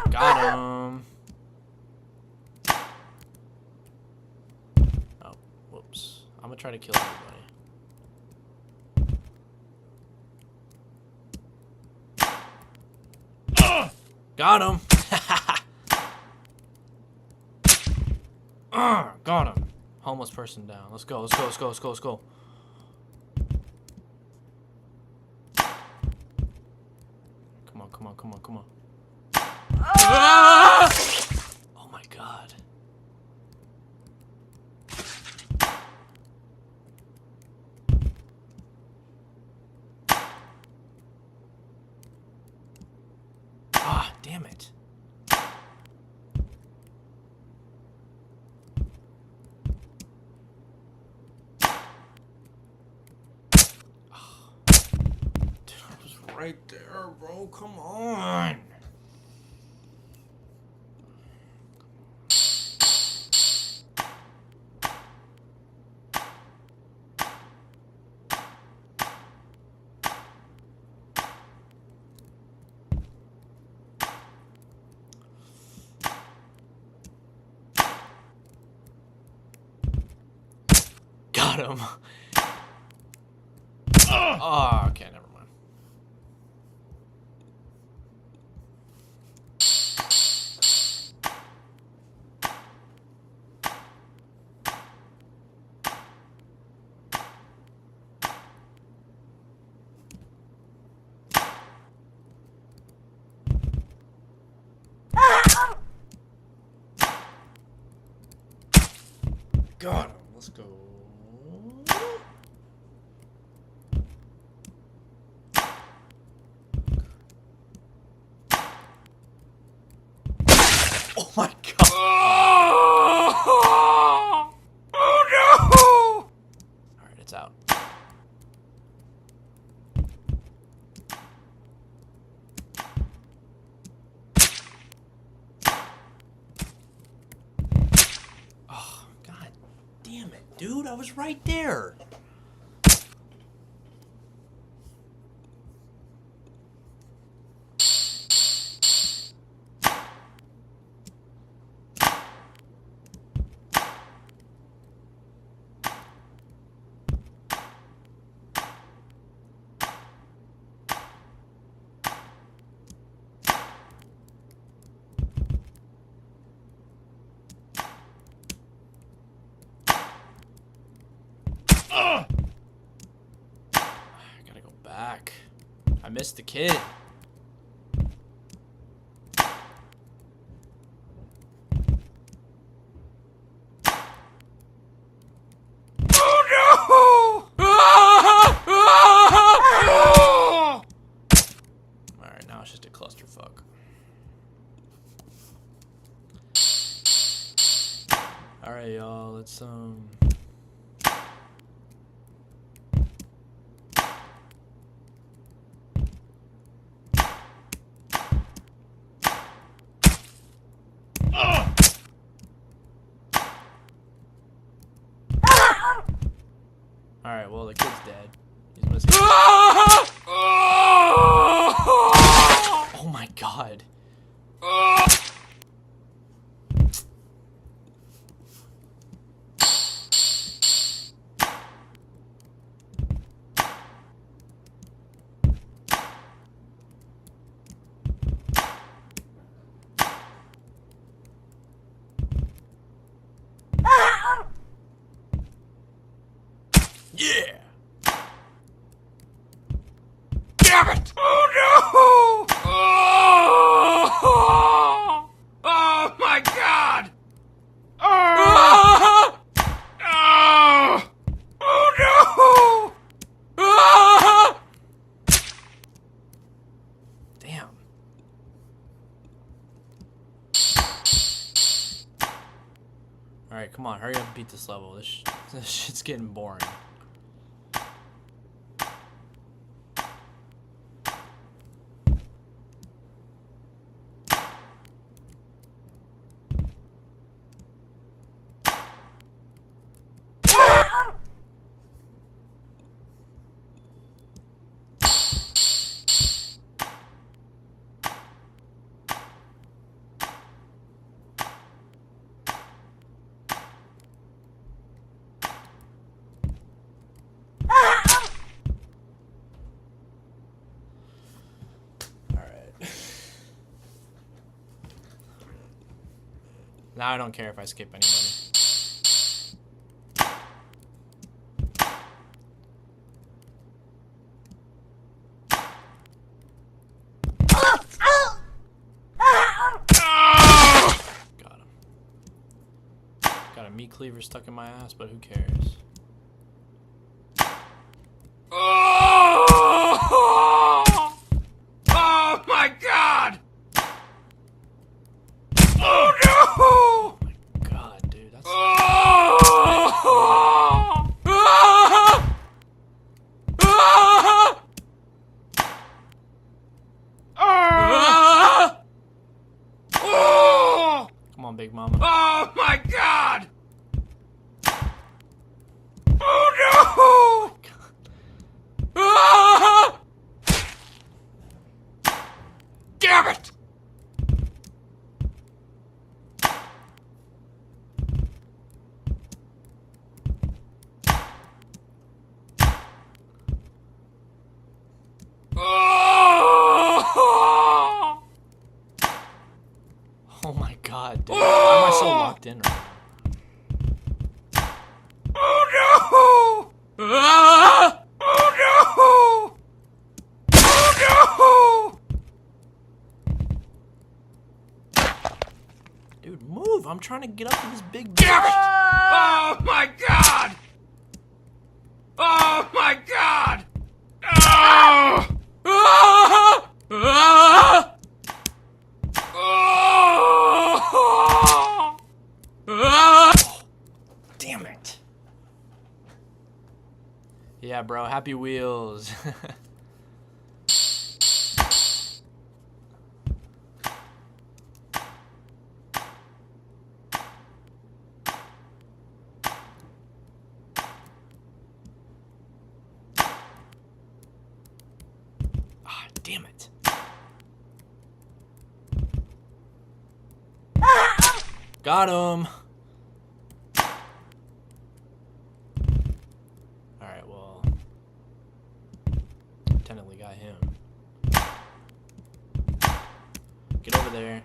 Got him. Oh, whoops. I'm gonna try to kill everybody. Got him. Got him. Homeless person down. Let's go. Come on. Oh my god. Ah, damn it. Dude, I was right there, bro. Come on. Got him. Oh, okay, never mind. Got him. Let's go. Oh my god. Oh no! Alright, it's out. Oh, god damn it, dude. I was right there. I gotta go back. I missed the kid. Oh no! Alright, now it's just a clusterfuck. Alright, y'all, let's Alright, well, the kid's dead. He's missing. Oh my god. Yeah! Damn it! Oh no! Oh, oh my god! Oh, oh, oh no! Oh. Damn. Alright, come on, hurry up and beat this level. This shit's getting boring. Now I don't care if I skip anybody. Got him. Got a meat cleaver stuck in my ass, but who cares? Oh my god! Oh no! Oh my god, dude, that's... Come on, Big Mama. Oh my god! Oh no! Damn it! Oh my god, dude. Why am I so locked in right now? Oh no! Oh no! Oh no! Dude, move! I'm trying to get up to this big bitch. Damn it! Oh my god! Oh my god! Oh! Oh! Oh! Oh! Damn it. Yeah, bro, Happy Wheels. Ah, damn it. Got him. Alright, well, technically got him. Get over there.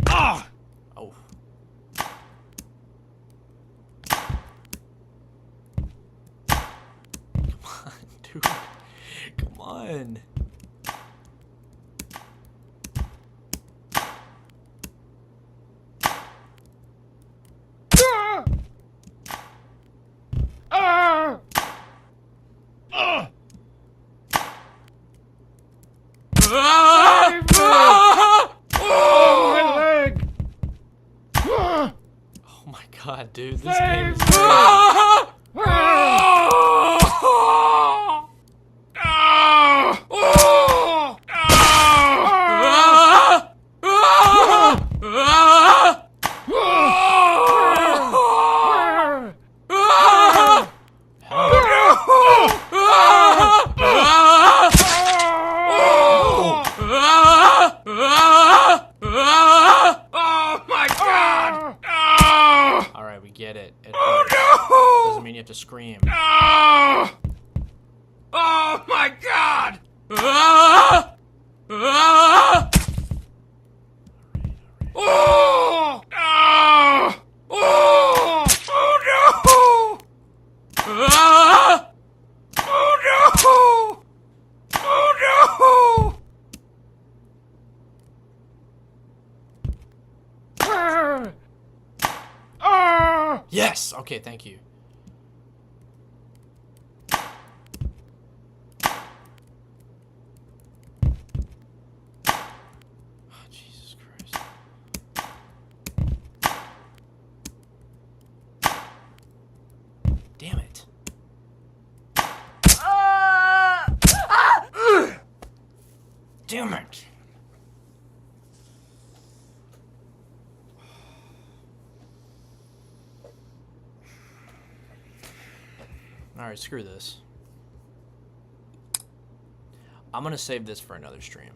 Ah! Oh. Come on, dude. Come on. Oh my god, dude, this game is get it. It hurts. Doesn't mean you have to scream. Oh! Oh my god! Ah! Ah! Oh! Oh! Oh! Yes! Okay, thank you. Oh, Jesus Christ. Damn it. Damn it. Alright, screw this. I'm gonna save this for another stream.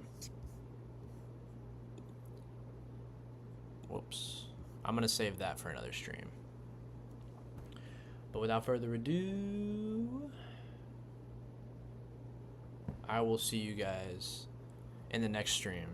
Whoops. I'm gonna save that for another stream. But without further ado, I will see you guys in the next stream.